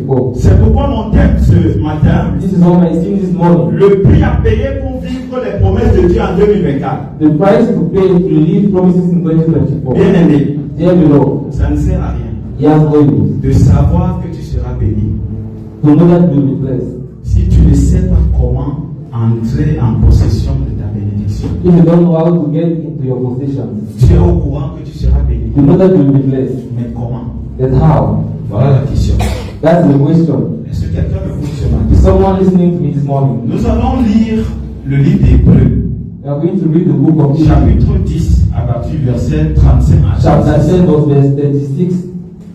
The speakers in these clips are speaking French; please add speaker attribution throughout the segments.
Speaker 1: 24.
Speaker 2: C'est pourquoi mon thème ce matin,
Speaker 1: This is all my theme this morning.
Speaker 2: le prix à payer pour vivre les promesses de Dieu en 2024.
Speaker 1: The price to pay to live promises in 2024.
Speaker 2: Bien aimé,
Speaker 1: Dear Lord,
Speaker 2: ça ne sert à rien
Speaker 1: he has no use
Speaker 2: de savoir que tu seras béni
Speaker 1: to know that you will be blessed.
Speaker 2: si tu ne sais pas comment entrer en possession de ta bénédiction.
Speaker 1: If you don't know how to get into your possessions,
Speaker 2: Tu es au courant que tu seras béni.
Speaker 1: you know that you will be blessed.
Speaker 2: Mais comment?
Speaker 1: Then how?
Speaker 2: Voilà la question.
Speaker 1: That's the question.
Speaker 2: Est-ce que quelqu'un me écoute ce
Speaker 1: Is
Speaker 2: matin?
Speaker 1: someone listening to me this morning?
Speaker 2: Nous allons lire le livre d'Hébreux,
Speaker 1: We are going to read the book of Hebrews,
Speaker 2: chapitre 10, à partir du verset 35 à
Speaker 1: chapter
Speaker 2: 36.
Speaker 1: 10,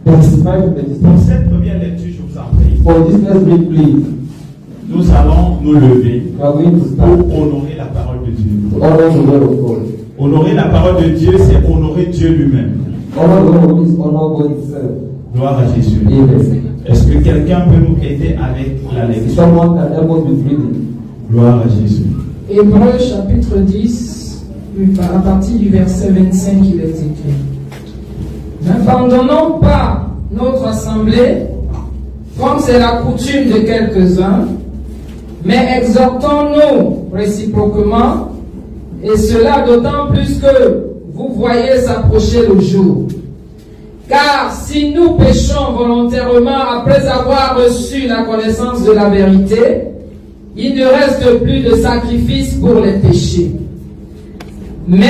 Speaker 1: verse 36, 35 to 36.
Speaker 2: Pour cette première lecture, je vous en prie,
Speaker 1: For this let's read, please.
Speaker 2: nous allons nous lever
Speaker 1: We are going to
Speaker 2: pour
Speaker 1: start
Speaker 2: honorer la parole de Dieu.
Speaker 1: to honor the word of God.
Speaker 2: Honorer la parole de Dieu, c'est honorer Dieu lui-même.
Speaker 1: Honor God is honor God itself.
Speaker 2: Gloire à Jésus.
Speaker 1: Amen.
Speaker 2: Est-ce que quelqu'un peut nous aider avec la lecture?
Speaker 1: Someone can help us with reading.
Speaker 2: Gloire à Jésus.
Speaker 3: Hébreux chapitre 10, à partir du verset 25, il est écrit. N'abandonnons pas notre assemblée, comme c'est la coutume de quelques-uns, mais exhortons-nous réciproquement, et cela d'autant plus que vous voyez s'approcher le jour. Car si nous péchons volontairement après avoir reçu la connaissance de la vérité, il ne reste plus de sacrifice pour les péchés, mais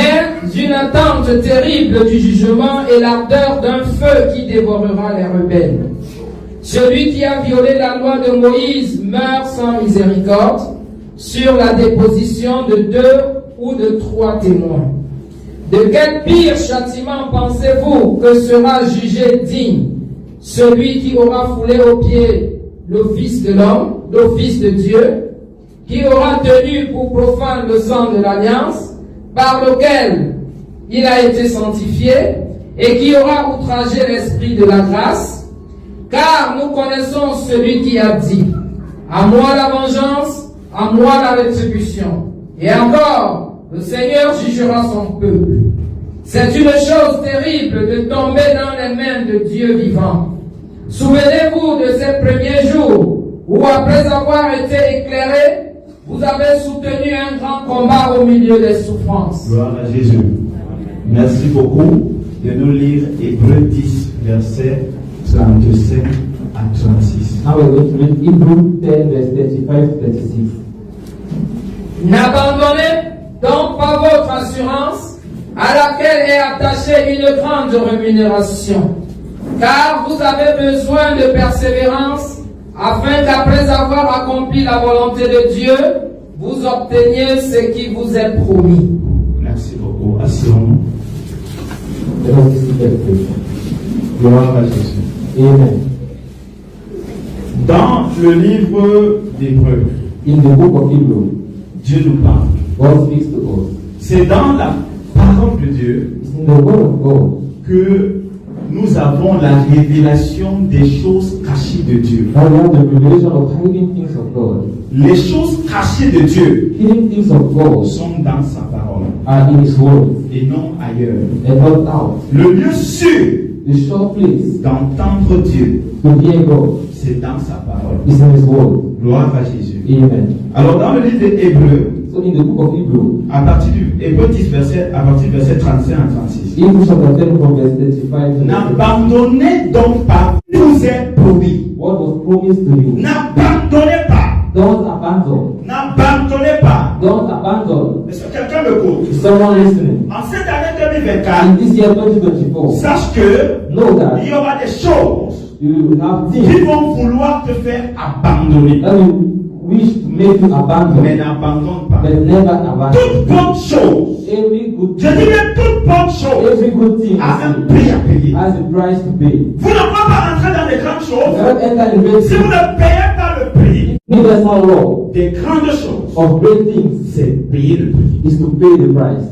Speaker 3: une attente terrible du jugement et l'ardeur d'un feu qui dévorera les rebelles. Celui qui a violé la loi de Moïse meurt sans miséricorde sur la déposition de 2 ou de 3 témoins. De quel pire châtiment pensez-vous que sera jugé digne celui qui aura foulé aux pieds le Fils de l'homme, le Fils de Dieu, qui aura tenu pour profane le sang de l'alliance, par lequel il a été sanctifié, et qui aura outragé l'esprit de la grâce? Car nous connaissons celui qui a dit, à moi la vengeance, à moi la rétribution. Et encore, le Seigneur jugera son peuple. C'est une chose terrible de tomber dans les mains de Dieu vivant. Souvenez-vous de ces premiers jours où, après avoir été éclairés, vous avez soutenu un grand combat au milieu des souffrances.
Speaker 2: Gloire à Jésus. Merci beaucoup de nous lire Hébreux 10, versets 35 à 36.
Speaker 1: Now we're going to read Hebrews 10, verse 35 to 36.
Speaker 3: N'abandonnez donc pas votre assurance, à laquelle est attachée une grande rémunération, car vous avez besoin de persévérance, afin qu'après avoir accompli la volonté de Dieu, vous obteniez ce qui vous est promis.
Speaker 2: Merci beaucoup. Asseyons-nous.
Speaker 1: Let us listen to the prayer.
Speaker 2: Gloire à Jésus.
Speaker 1: Amen.
Speaker 2: Dans le livre d'Hébreux,
Speaker 1: In the book of Hebrews,
Speaker 2: Dieu nous parle.
Speaker 1: God speaks to us.
Speaker 2: C'est dans la parole de Dieu
Speaker 1: It's in the word of God
Speaker 2: que nous avons la révélation des choses cachées de Dieu.
Speaker 1: that we have the revelation of hidden things of God.
Speaker 2: Les choses cachées de Dieu
Speaker 1: Hidden things of God
Speaker 2: sont dans sa parole
Speaker 1: are in His word
Speaker 2: et non ailleurs.
Speaker 1: and not out.
Speaker 2: Le lieu sûr
Speaker 1: The sure place
Speaker 2: d'entendre Dieu,
Speaker 1: to hear God
Speaker 2: c'est dans sa parole.
Speaker 1: is in His word.
Speaker 2: Gloire à Jésus.
Speaker 1: Amen.
Speaker 2: Alors dans le livre d'Hébreux,
Speaker 1: So in the book of Hebrews,
Speaker 2: à partir du Hébreux 10, à partir du verset 35 à 36,
Speaker 1: Hebrews chapter 10 from verse 35 to 36.
Speaker 2: n'abandonnez donc pas, il vous est promis.
Speaker 1: What was promised to you.
Speaker 2: N'abandonnez pas.
Speaker 1: Don't abandon.
Speaker 2: N'abandonnez pas.
Speaker 1: Don't abandon.
Speaker 2: Est-ce que quelqu'un me écoute?
Speaker 1: Is someone listening?
Speaker 2: En cette année 2024,
Speaker 1: In this year 2024,
Speaker 2: sache que
Speaker 1: know that
Speaker 2: il y aura des choses
Speaker 1: you will have
Speaker 2: qui
Speaker 1: things
Speaker 2: vont vouloir te faire abandonner.
Speaker 1: that will wish to make you abandon,
Speaker 2: Mais n'abandonne pas.
Speaker 1: but never abandon.
Speaker 2: Toute bonne chose,
Speaker 1: Every good
Speaker 2: je dis bien toute bonne chose,
Speaker 1: every good thing
Speaker 2: a un prix à payer.
Speaker 1: has a price to pay.
Speaker 2: Vous ne pouvez pas rentrer dans les grandes
Speaker 1: You
Speaker 2: choses
Speaker 1: cannot enter in great
Speaker 2: si vous
Speaker 1: things.
Speaker 2: ne payez pas le prix.
Speaker 1: Universal law
Speaker 2: Des grandes choses,
Speaker 1: of great things
Speaker 2: c'est payer le prix.
Speaker 1: is to pay the price.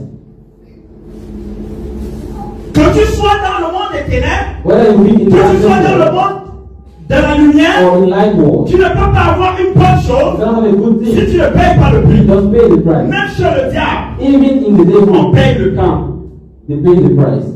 Speaker 2: Que tu sois dans le monde des ténèbres,
Speaker 1: Whether you be in
Speaker 2: que tu sois dans le
Speaker 1: the
Speaker 2: monde de la lumière,
Speaker 1: or in light world,
Speaker 2: tu ne peux pas avoir une bonne
Speaker 1: you
Speaker 2: chose
Speaker 1: cannot have a good
Speaker 2: si
Speaker 1: thing.
Speaker 2: tu ne payes pas le
Speaker 1: You
Speaker 2: prix.
Speaker 1: don't pay the price.
Speaker 2: Même chez le diable,
Speaker 1: Even in the devil
Speaker 2: on paye le prix.
Speaker 1: camp, they pay the price.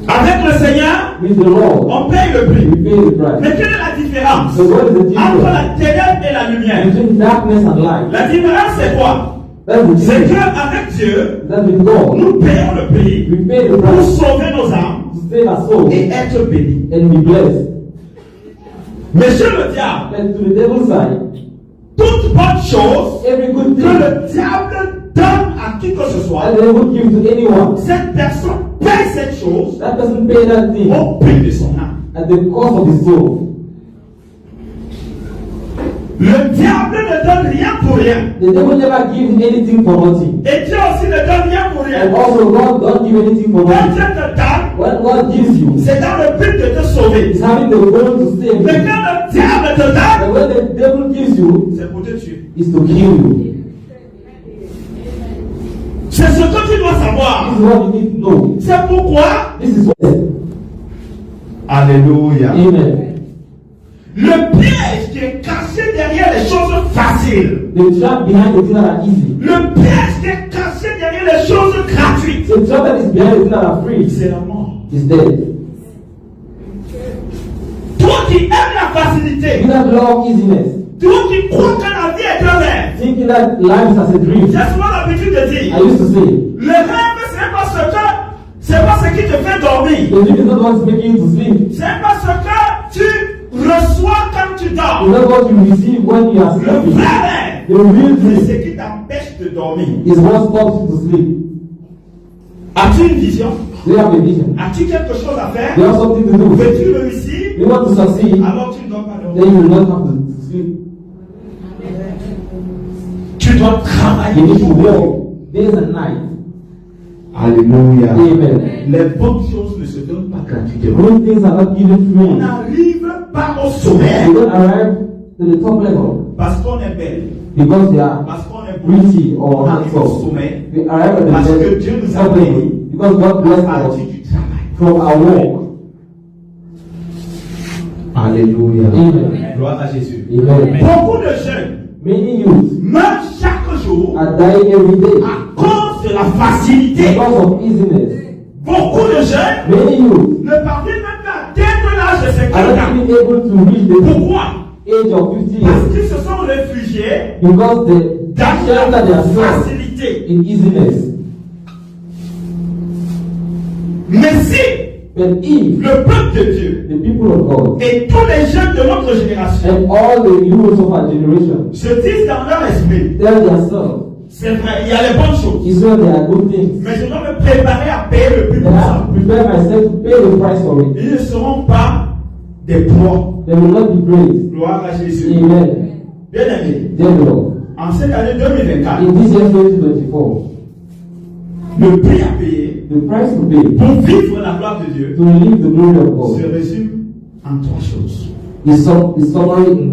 Speaker 2: Avec le Seigneur,
Speaker 1: with the Lord,
Speaker 2: on paye le prix.
Speaker 1: we pay the price.
Speaker 2: Mais quelle est la différence
Speaker 1: So what is the
Speaker 2: entre
Speaker 1: difference
Speaker 2: la ténèbre et la lumière?
Speaker 1: between darkness and light?
Speaker 2: La différence c'est quoi?
Speaker 1: That's the
Speaker 2: C'est
Speaker 1: difference.
Speaker 2: qu'avec Dieu,
Speaker 1: That with God,
Speaker 2: nous payons le prix
Speaker 1: we pay the
Speaker 2: pour
Speaker 1: price
Speaker 2: sauver nos âmes
Speaker 1: to save our soul
Speaker 2: et être bénis.
Speaker 1: and be blessed.
Speaker 2: Mais chez le diable,
Speaker 1: And to the devil's side,
Speaker 2: toute bonne chose
Speaker 1: every good
Speaker 2: que
Speaker 1: thing
Speaker 2: le diable donne à qui que ce soit,
Speaker 1: that the devil gives to anyone,
Speaker 2: cette personne paye cette chose
Speaker 1: that person pay that thing
Speaker 2: au prix de son âme.
Speaker 1: at the cost of his soul.
Speaker 2: Le diable ne donne rien pour rien.
Speaker 1: The devil never gives anything for nothing.
Speaker 2: Et Dieu aussi ne donne rien pour rien.
Speaker 1: And also God don't give anything for
Speaker 2: Quand
Speaker 1: nothing.
Speaker 2: Dieu te donne,
Speaker 1: What God gives you
Speaker 2: c'est dans le but de te sauver.
Speaker 1: is having the goal to save
Speaker 2: Mais
Speaker 1: you.
Speaker 2: quand le diable te
Speaker 1: And
Speaker 2: donne,
Speaker 1: when the devil gives you,
Speaker 2: c'est pour te tuer.
Speaker 1: is to kill you.
Speaker 2: C'est ce que tu dois
Speaker 1: This
Speaker 2: savoir.
Speaker 1: is what you need to know.
Speaker 2: C'est pourquoi,
Speaker 1: This is what.
Speaker 2: alléluia,
Speaker 1: Amen.
Speaker 2: le piège qui est caché derrière les choses faciles,
Speaker 1: The trap behind the things that are easy.
Speaker 2: le piège qui est caché derrière les choses gratuites,
Speaker 1: The trap that is behind the things that are free
Speaker 2: c'est la mort.
Speaker 1: is dead.
Speaker 2: Toi qui aimes la facilité,
Speaker 1: You that love easiness,
Speaker 2: toi qui crois que la vie est un rêve,
Speaker 1: thinking that life is as a dream.
Speaker 2: j'ai souvent l'habitude de dire,
Speaker 1: I used to say,
Speaker 2: le rêve, c'est pas ce qui te fait dormir.
Speaker 1: the dream is not what's making you to sleep.
Speaker 2: C'est pas ce que tu reçois quand tu
Speaker 1: It's
Speaker 2: dors.
Speaker 1: not what you receive when you are
Speaker 2: Le
Speaker 1: sleeping.
Speaker 2: vrai rêve,
Speaker 1: The real
Speaker 2: c'est
Speaker 1: dream
Speaker 2: ce qui t'empêche de dormir.
Speaker 1: is what stops you to sleep.
Speaker 2: As-tu une vision?
Speaker 1: Do you have a vision?
Speaker 2: As-tu quelque chose à
Speaker 1: Do
Speaker 2: faire?
Speaker 1: you have something to do?
Speaker 2: Veux-tu réussir?
Speaker 1: You want to succeed,
Speaker 2: Alors tu ne dois pas dormir.
Speaker 1: then you will not have to sleep.
Speaker 2: Tu dois travailler.
Speaker 1: You need to work days and nights.
Speaker 2: Alléluia.
Speaker 1: Amen.
Speaker 2: Les bonnes choses ne se donnent pas gratuitement.
Speaker 1: Good things are not given
Speaker 2: On
Speaker 1: free.
Speaker 2: n'arrive pas au sommet
Speaker 1: You don't arrive to the top level
Speaker 2: parce qu'on est belle,
Speaker 1: because they are
Speaker 2: parce qu'on est beau.
Speaker 1: pretty or
Speaker 2: On arrive au
Speaker 1: handsome.
Speaker 2: sommet
Speaker 1: We arrive at
Speaker 2: parce
Speaker 1: the
Speaker 2: que
Speaker 1: level
Speaker 2: Dieu nous a
Speaker 1: top
Speaker 2: bénis
Speaker 1: level because God
Speaker 2: à
Speaker 1: blessed
Speaker 2: partir
Speaker 1: us
Speaker 2: du travail.
Speaker 1: from our work.
Speaker 2: Alléluia.
Speaker 1: Amen.
Speaker 2: Gloire à Jésus.
Speaker 1: Amen.
Speaker 2: Beaucoup de jeunes
Speaker 1: Many youths
Speaker 2: meurent chaque jour
Speaker 1: are dying every day
Speaker 2: à cause de la facilité.
Speaker 1: because of easiness.
Speaker 2: Beaucoup de jeunes
Speaker 1: Many youths
Speaker 2: ne parviennent même pas à atteindre l'âge de 50
Speaker 1: are not
Speaker 2: ans.
Speaker 1: even able to reach the
Speaker 2: Pourquoi?
Speaker 1: age of 50
Speaker 2: Parce
Speaker 1: years
Speaker 2: qu'ils se sont réfugiés
Speaker 1: because they
Speaker 2: dans
Speaker 1: shelter
Speaker 2: la
Speaker 1: themselves
Speaker 2: facilité.
Speaker 1: in easiness.
Speaker 2: Mais si
Speaker 1: But if
Speaker 2: le peuple de Dieu
Speaker 1: the people of God
Speaker 2: et tous les jeunes de notre génération
Speaker 1: and all the youths of our generation
Speaker 2: se disent dans leur esprit,
Speaker 1: tell themselves,
Speaker 2: c'est vrai, il y a les bonnes choses,
Speaker 1: Israel, there are good things.
Speaker 2: mais je dois me préparer à payer le prix
Speaker 1: Then
Speaker 2: pour
Speaker 1: I
Speaker 2: ça.
Speaker 1: have to prepare myself to pay the price for it.
Speaker 2: Ils ne seront pas des proies.
Speaker 1: They will not be praised.
Speaker 2: Gloire à Jésus.
Speaker 1: Amen.
Speaker 2: Bien aimé,
Speaker 1: Dear Lord,
Speaker 2: en cette année 2024,
Speaker 1: in this year 2024,
Speaker 2: le prix à payer
Speaker 1: the price to pay
Speaker 2: pour vivre la gloire de Dieu
Speaker 1: to live the glory of God
Speaker 2: se résume en trois choses.
Speaker 1: is summary in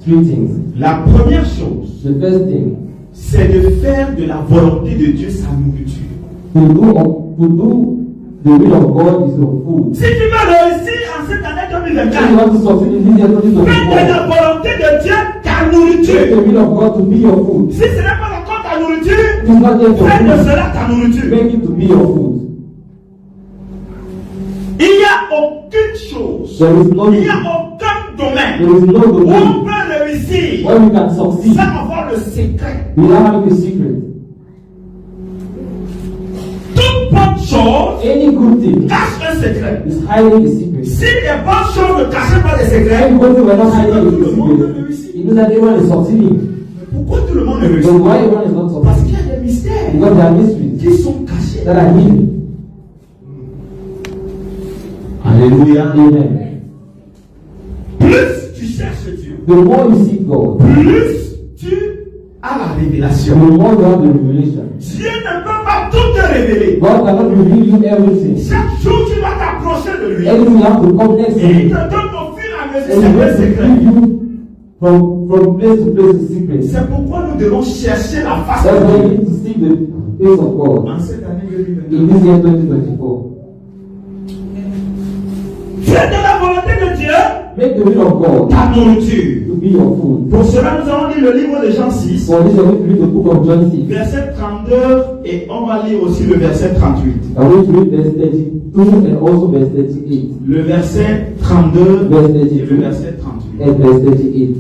Speaker 1: three things.
Speaker 2: La première chose,
Speaker 1: The first thing,
Speaker 2: c'est de faire de la volonté de Dieu sa nourriture.
Speaker 1: to do the will of God is your food.
Speaker 2: Si tu veux réussir en cette année
Speaker 1: If you
Speaker 2: 2024,
Speaker 1: want to succeed in this year
Speaker 2: fais de
Speaker 1: 2024,
Speaker 2: la volonté de Dieu ta
Speaker 1: make the
Speaker 2: nourriture.
Speaker 1: will of God to be your food.
Speaker 2: Si ce n'est pas encore ta nourriture,
Speaker 1: It is not yet your
Speaker 2: fais de
Speaker 1: food.
Speaker 2: cela ta nourriture.
Speaker 1: Make it to be your food.
Speaker 2: Il n'y a aucune chose,
Speaker 1: There is no
Speaker 2: il n'y a aucun domaine
Speaker 1: there is no
Speaker 2: où
Speaker 1: domain
Speaker 2: on peut réussir
Speaker 1: where we can succeed
Speaker 2: sans avoir le secret.
Speaker 1: without having a secret.
Speaker 2: Toute bonne chose
Speaker 1: Any good thing
Speaker 2: cache un secret.
Speaker 1: is hiding a secret.
Speaker 2: Si les bonnes choses ne cachent pas des secrets,
Speaker 1: Everybody were not
Speaker 2: c'est que
Speaker 1: hiding
Speaker 2: tout le
Speaker 1: a
Speaker 2: monde peut
Speaker 1: secret.
Speaker 2: réussir.
Speaker 1: It means that everyone is succeeding.
Speaker 2: Mais pourquoi tout le monde ne
Speaker 1: But
Speaker 2: réussit
Speaker 1: why
Speaker 2: pas?
Speaker 1: everyone is not
Speaker 2: Parce
Speaker 1: succeeding?
Speaker 2: qu'il y a des mystères
Speaker 1: Because there are mysteries
Speaker 2: qui sont cachés.
Speaker 1: that are hidden.
Speaker 2: Alléluia.
Speaker 1: Amen.
Speaker 2: Plus tu cherches Dieu,
Speaker 1: The more you seek God,
Speaker 2: plus tu as la
Speaker 1: the
Speaker 2: révélation.
Speaker 1: more you have the revelation.
Speaker 2: Dieu ne peut pas tout te révéler.
Speaker 1: God cannot reveal you everything.
Speaker 2: Chaque jour, tu dois t'approcher de lui.
Speaker 1: Everything you have to come next to
Speaker 2: Et il
Speaker 1: Him.
Speaker 2: te donne au fur et à mesure
Speaker 1: And He
Speaker 2: certains
Speaker 1: will
Speaker 2: secrets.
Speaker 1: give you from place to place the secrets.
Speaker 2: C'est pourquoi nous devons chercher la face
Speaker 1: That's why
Speaker 2: de
Speaker 1: you
Speaker 2: Dieu.
Speaker 1: need to seek the face of God
Speaker 2: En cette année
Speaker 1: in
Speaker 2: 2022.
Speaker 1: this year 2024.
Speaker 2: Fais de la volonté de Dieu
Speaker 1: Make the will of God
Speaker 2: ta nourriture.
Speaker 1: to be your food.
Speaker 2: Pour cela, nous allons lire le livre de Jean 6,
Speaker 1: For this, I will read the book of John 6.
Speaker 2: verset 32, et on va lire aussi le verset 38.
Speaker 1: I will read verse 32 and also verse 38.
Speaker 2: Le verset 32
Speaker 1: Verse
Speaker 2: et
Speaker 1: 32
Speaker 2: le verset 38.
Speaker 1: and verse 38.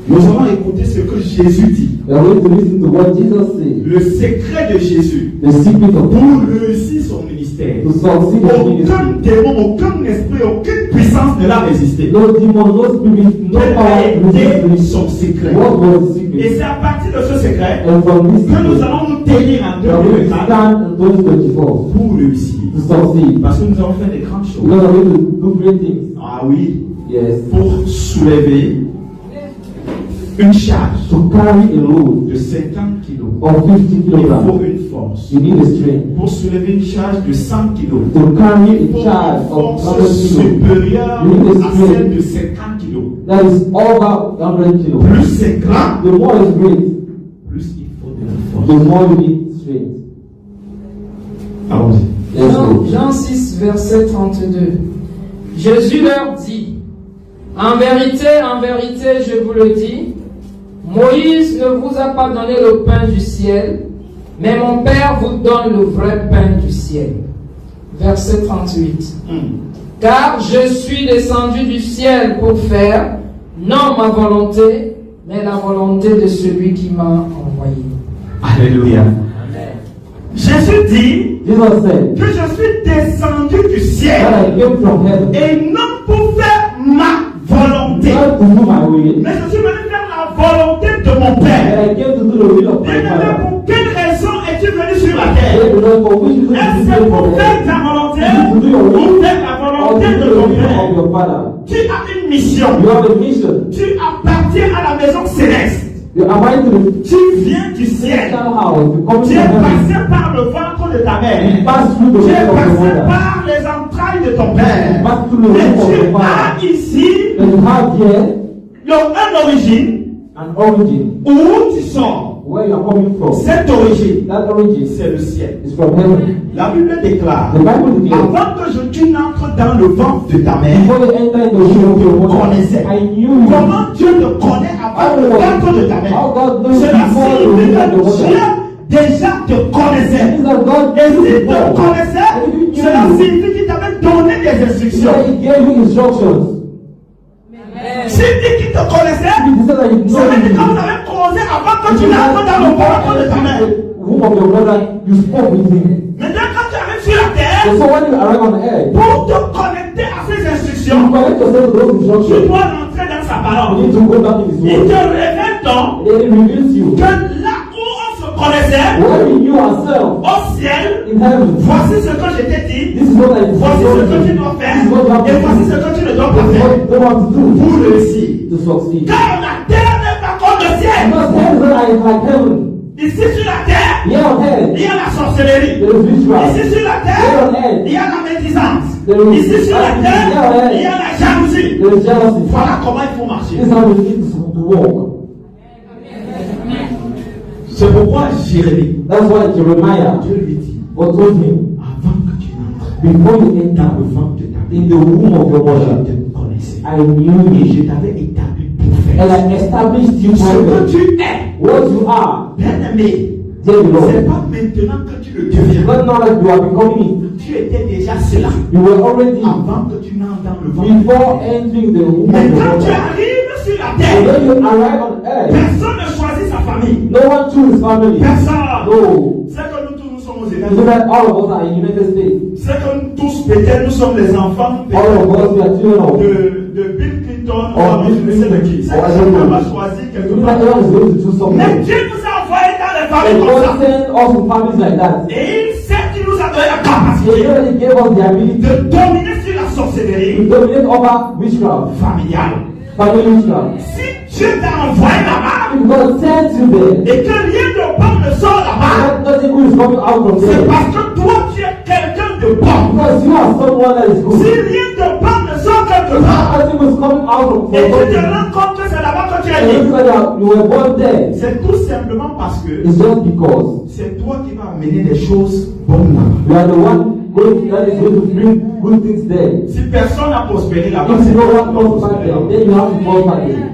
Speaker 2: Nous allons écouter ce que Jésus dit.
Speaker 1: We are going to listen to what Jesus said.
Speaker 2: Le secret de Jésus
Speaker 1: The secret of
Speaker 2: pour réussir son ministère.
Speaker 1: to succeed in
Speaker 2: Aucun
Speaker 1: ministry.
Speaker 2: démon, aucun esprit, aucune puissance ne l'a résisté.
Speaker 1: No demon, no spirit, no
Speaker 2: Quel
Speaker 1: power
Speaker 2: a été
Speaker 1: resist
Speaker 2: son secret?
Speaker 1: What was the
Speaker 2: Et
Speaker 1: secret?
Speaker 2: c'est à partir de ce secret
Speaker 1: And from this
Speaker 2: que nous
Speaker 1: secret,
Speaker 2: allons nous tenir en
Speaker 1: we are going to
Speaker 2: 2024
Speaker 1: stand in 2024
Speaker 2: pour réussir.
Speaker 1: to succeed.
Speaker 2: Parce que nous allons faire des grandes choses.
Speaker 1: Because we are going to do great things.
Speaker 2: Ah oui,
Speaker 1: Yes.
Speaker 2: pour soulever une charge
Speaker 1: To carry a load
Speaker 2: de 50 kilos.
Speaker 1: of 50
Speaker 2: Il faut
Speaker 1: kilograms,
Speaker 2: une force.
Speaker 1: you need a strength.
Speaker 2: Pour soulever une charge de 100 kilos.
Speaker 1: To carry
Speaker 2: Il
Speaker 1: a
Speaker 2: faut
Speaker 1: charge
Speaker 2: une
Speaker 1: of
Speaker 2: force
Speaker 1: 100 kilos,
Speaker 2: supérieure
Speaker 1: you need a
Speaker 2: à celle
Speaker 1: strength
Speaker 2: de 50 kilos.
Speaker 1: that is over 100 kilos.
Speaker 2: Plus c'est grand,
Speaker 1: The more is great,
Speaker 2: plus il faut de la
Speaker 1: the
Speaker 2: force.
Speaker 1: more you need strength.
Speaker 2: Allons-y.
Speaker 1: Let's go.
Speaker 3: Jean 6, verset 32. Jésus leur dit, en vérité, je vous le dis, Moïse ne vous a pas donné le pain du ciel, mais mon Père vous donne le vrai pain du ciel. Verset 38. Car je suis descendu du ciel pour faire, non ma volonté, mais la volonté de celui qui m'a envoyé.
Speaker 2: Alléluia. Jésus dit
Speaker 1: Jesus said
Speaker 2: que je suis descendu du ciel
Speaker 1: that I came from heaven
Speaker 2: et non pour faire ma volonté,
Speaker 1: not to do my will,
Speaker 2: mais je suis venu faire la volonté de mon
Speaker 1: but
Speaker 2: Père.
Speaker 1: I came to do the will of my
Speaker 2: Bien-aimé,
Speaker 1: Father.
Speaker 2: pour quelle raison es-tu venu sur la terre?
Speaker 1: Hey, beloved, for which reason
Speaker 2: Est-ce
Speaker 1: did you
Speaker 2: que
Speaker 1: come
Speaker 2: pour
Speaker 1: from
Speaker 2: faire
Speaker 1: heaven?
Speaker 2: ta volonté
Speaker 1: To do your will
Speaker 2: ou faire la
Speaker 1: or
Speaker 2: volonté
Speaker 1: to
Speaker 2: de
Speaker 1: do the
Speaker 2: ton
Speaker 1: will
Speaker 2: Père?
Speaker 1: of your Father?
Speaker 2: Tu as une mission.
Speaker 1: You have a mission.
Speaker 2: Tu appartiens à la maison céleste.
Speaker 1: You are going to the
Speaker 2: Tu viens du ciel.
Speaker 1: celestial house. You come to
Speaker 2: Tu es
Speaker 1: heaven.
Speaker 2: passé par le ventre de ta
Speaker 1: You
Speaker 2: mère.
Speaker 1: pass through the
Speaker 2: Tu es
Speaker 1: will of your
Speaker 2: passé
Speaker 1: mother.
Speaker 2: par les entrailles de ton
Speaker 1: You
Speaker 2: père.
Speaker 1: pass through the
Speaker 2: Et
Speaker 1: will of
Speaker 2: tu
Speaker 1: your father.
Speaker 2: as ici
Speaker 1: And you have here
Speaker 2: une origine
Speaker 1: an origin
Speaker 2: où tu sors.
Speaker 1: where you are coming from.
Speaker 2: Cette origine,
Speaker 1: That origin
Speaker 2: c'est le ciel.
Speaker 1: is from heaven.
Speaker 2: La Bible déclare,
Speaker 1: The Bible declares,
Speaker 2: avant que tu n'entres dans le ventre de ta mère,
Speaker 1: before you enter in the womb of your mother,
Speaker 2: connaissais.
Speaker 1: I knew you.
Speaker 2: Comment Dieu te connaît avant le ventre de ta mère?
Speaker 1: How God knows you
Speaker 2: Cela
Speaker 1: before the
Speaker 2: signifie
Speaker 1: womb of
Speaker 2: que
Speaker 1: your
Speaker 2: Dieu
Speaker 1: mother.
Speaker 2: déjà te connaissait.
Speaker 1: Means that God
Speaker 2: Et
Speaker 1: knew you
Speaker 2: s'il te
Speaker 1: before.
Speaker 2: connaissait,
Speaker 1: And if he knew
Speaker 2: cela
Speaker 1: you,
Speaker 2: signifie qu'il t'avait donné des
Speaker 1: so
Speaker 2: instructions.
Speaker 1: he gave you instructions.
Speaker 2: S'il dit qu'il te connaissait,
Speaker 1: He said that you
Speaker 2: ça veut dire que
Speaker 1: know
Speaker 2: vous avez causé avant que tu n'entres dans le ventre de ta mère.
Speaker 1: the womb of your mother, you spoke with him.
Speaker 2: Maintenant, quand tu arrives sur la terre,
Speaker 1: And so when you arrive on earth,
Speaker 2: pour te connecter à ces
Speaker 1: you
Speaker 2: instructions,
Speaker 1: connect yourself to those
Speaker 2: tu
Speaker 1: instructions.
Speaker 2: dois rentrer dans sa
Speaker 1: You
Speaker 2: parole.
Speaker 1: need to go back in his
Speaker 2: Il
Speaker 1: word.
Speaker 2: te révèle donc
Speaker 1: And then he reveals you.
Speaker 2: que là où on se connaissait,
Speaker 1: Where we knew ourselves
Speaker 2: au ciel,
Speaker 1: in heaven.
Speaker 2: voici ce que je t'ai dit,
Speaker 1: This is what I
Speaker 2: voici ce
Speaker 1: told
Speaker 2: que tu
Speaker 1: you.
Speaker 2: dois
Speaker 1: This
Speaker 2: faire,
Speaker 1: is what you have
Speaker 2: et
Speaker 1: to
Speaker 2: voici
Speaker 1: do.
Speaker 2: ce que tu ne dois
Speaker 1: This
Speaker 2: pas
Speaker 1: is
Speaker 2: faire
Speaker 1: what you want to do
Speaker 2: pour réussir.
Speaker 1: to succeed.
Speaker 2: Car la terre n'est pas comme le ciel.
Speaker 1: Because heaven is not like heaven.
Speaker 2: Ici sur la terre,
Speaker 1: Here on earth,
Speaker 2: il y a la sorcellerie.
Speaker 1: there is witchcraft.
Speaker 2: Ici sur la
Speaker 1: Here
Speaker 2: terre,
Speaker 1: on earth,
Speaker 2: il y a la médisance.
Speaker 1: there is
Speaker 2: Ici sur la terre, il y a la jalousie.
Speaker 1: there is jealousy.
Speaker 2: Voilà comment il faut marcher.
Speaker 1: This is how we need to walk.
Speaker 2: C'est pourquoi Jérémie,
Speaker 1: That's why Jeremiah
Speaker 2: Dieu lui dit,
Speaker 1: God told him,
Speaker 2: avant que tu n'entres
Speaker 1: before you enter
Speaker 2: dans le ventre de ta
Speaker 1: in
Speaker 2: mère,
Speaker 1: the womb of your
Speaker 2: je
Speaker 1: mother,
Speaker 2: te connaissais.
Speaker 1: I knew
Speaker 2: Et
Speaker 1: you
Speaker 2: je t'avais établi pour
Speaker 1: and
Speaker 2: faire
Speaker 1: I established you
Speaker 2: ce que
Speaker 1: for
Speaker 2: tu es.
Speaker 1: what you are.
Speaker 2: Bien aimé,
Speaker 1: Dear
Speaker 2: c'est
Speaker 1: Lord,
Speaker 2: pas maintenant que tu le deviens.
Speaker 1: not now that you are becoming,
Speaker 2: Tu étais déjà cela
Speaker 1: you were already
Speaker 2: avant que tu n'entres dans le ventre.
Speaker 1: before entering the womb
Speaker 2: Mais
Speaker 1: of your
Speaker 2: quand tu
Speaker 1: mother.
Speaker 2: arrives sur la
Speaker 1: And
Speaker 2: terre,
Speaker 1: when you arrive on earth,
Speaker 2: personne ne choisit sa famille.
Speaker 1: no one chooses family.
Speaker 2: Personne.
Speaker 1: No.
Speaker 2: C'est que nous tous nous sommes aux
Speaker 1: You know
Speaker 2: États-Unis.
Speaker 1: that all of us are in the United States.
Speaker 2: C'est que nous tous peut-être nous sommes les enfants
Speaker 1: All of us, we are children of.
Speaker 2: de Bill Clinton ou
Speaker 1: Oh,
Speaker 2: je ne sais de qui. C'est
Speaker 1: oh, I
Speaker 2: que
Speaker 1: don't
Speaker 2: chacun
Speaker 1: know.
Speaker 2: va choisir quelque
Speaker 1: You know
Speaker 2: part.
Speaker 1: that everyone is going to choose
Speaker 2: Mais
Speaker 1: something.
Speaker 2: Dieu nous a envoyés dans les
Speaker 1: And
Speaker 2: familles comme
Speaker 1: God
Speaker 2: ça.
Speaker 1: sent us to families like that.
Speaker 2: Et il sait qu'il nous a donné la
Speaker 1: He
Speaker 2: capacité
Speaker 1: already gave us the ability
Speaker 2: de dominer sur la
Speaker 1: to
Speaker 2: sorcellerie
Speaker 1: dominate over witchcraft,
Speaker 2: familiale.
Speaker 1: family witchcraft.
Speaker 2: Si Dieu t'a envoyé là-bas
Speaker 1: If God sent you there,
Speaker 2: et que rien de bon ne sort là-bas,
Speaker 1: and nothing good is coming out from
Speaker 2: c'est
Speaker 1: there.
Speaker 2: parce que toi tu es quelqu'un de bon.
Speaker 1: Because you are someone that is
Speaker 2: Si
Speaker 1: good.
Speaker 2: rien de bon ne sort quelque part,
Speaker 1: Nothing is coming out from
Speaker 2: et tu te
Speaker 1: there.
Speaker 2: rends compte que c'est là-bas que tu es
Speaker 1: And
Speaker 2: né,
Speaker 1: it's like that you were born there.
Speaker 2: c'est tout simplement parce que
Speaker 1: It's just because
Speaker 2: c'est toi qui vas amener des choses bonnes là-bas.
Speaker 1: you are the one that is going to bring good things there.
Speaker 2: Si personne n'a prospéré là-bas,
Speaker 1: If
Speaker 2: c'est
Speaker 1: you
Speaker 2: toi
Speaker 1: don't
Speaker 2: qui
Speaker 1: want
Speaker 2: dois
Speaker 1: to
Speaker 2: prospérer.
Speaker 1: prosper, then you have to prosper there.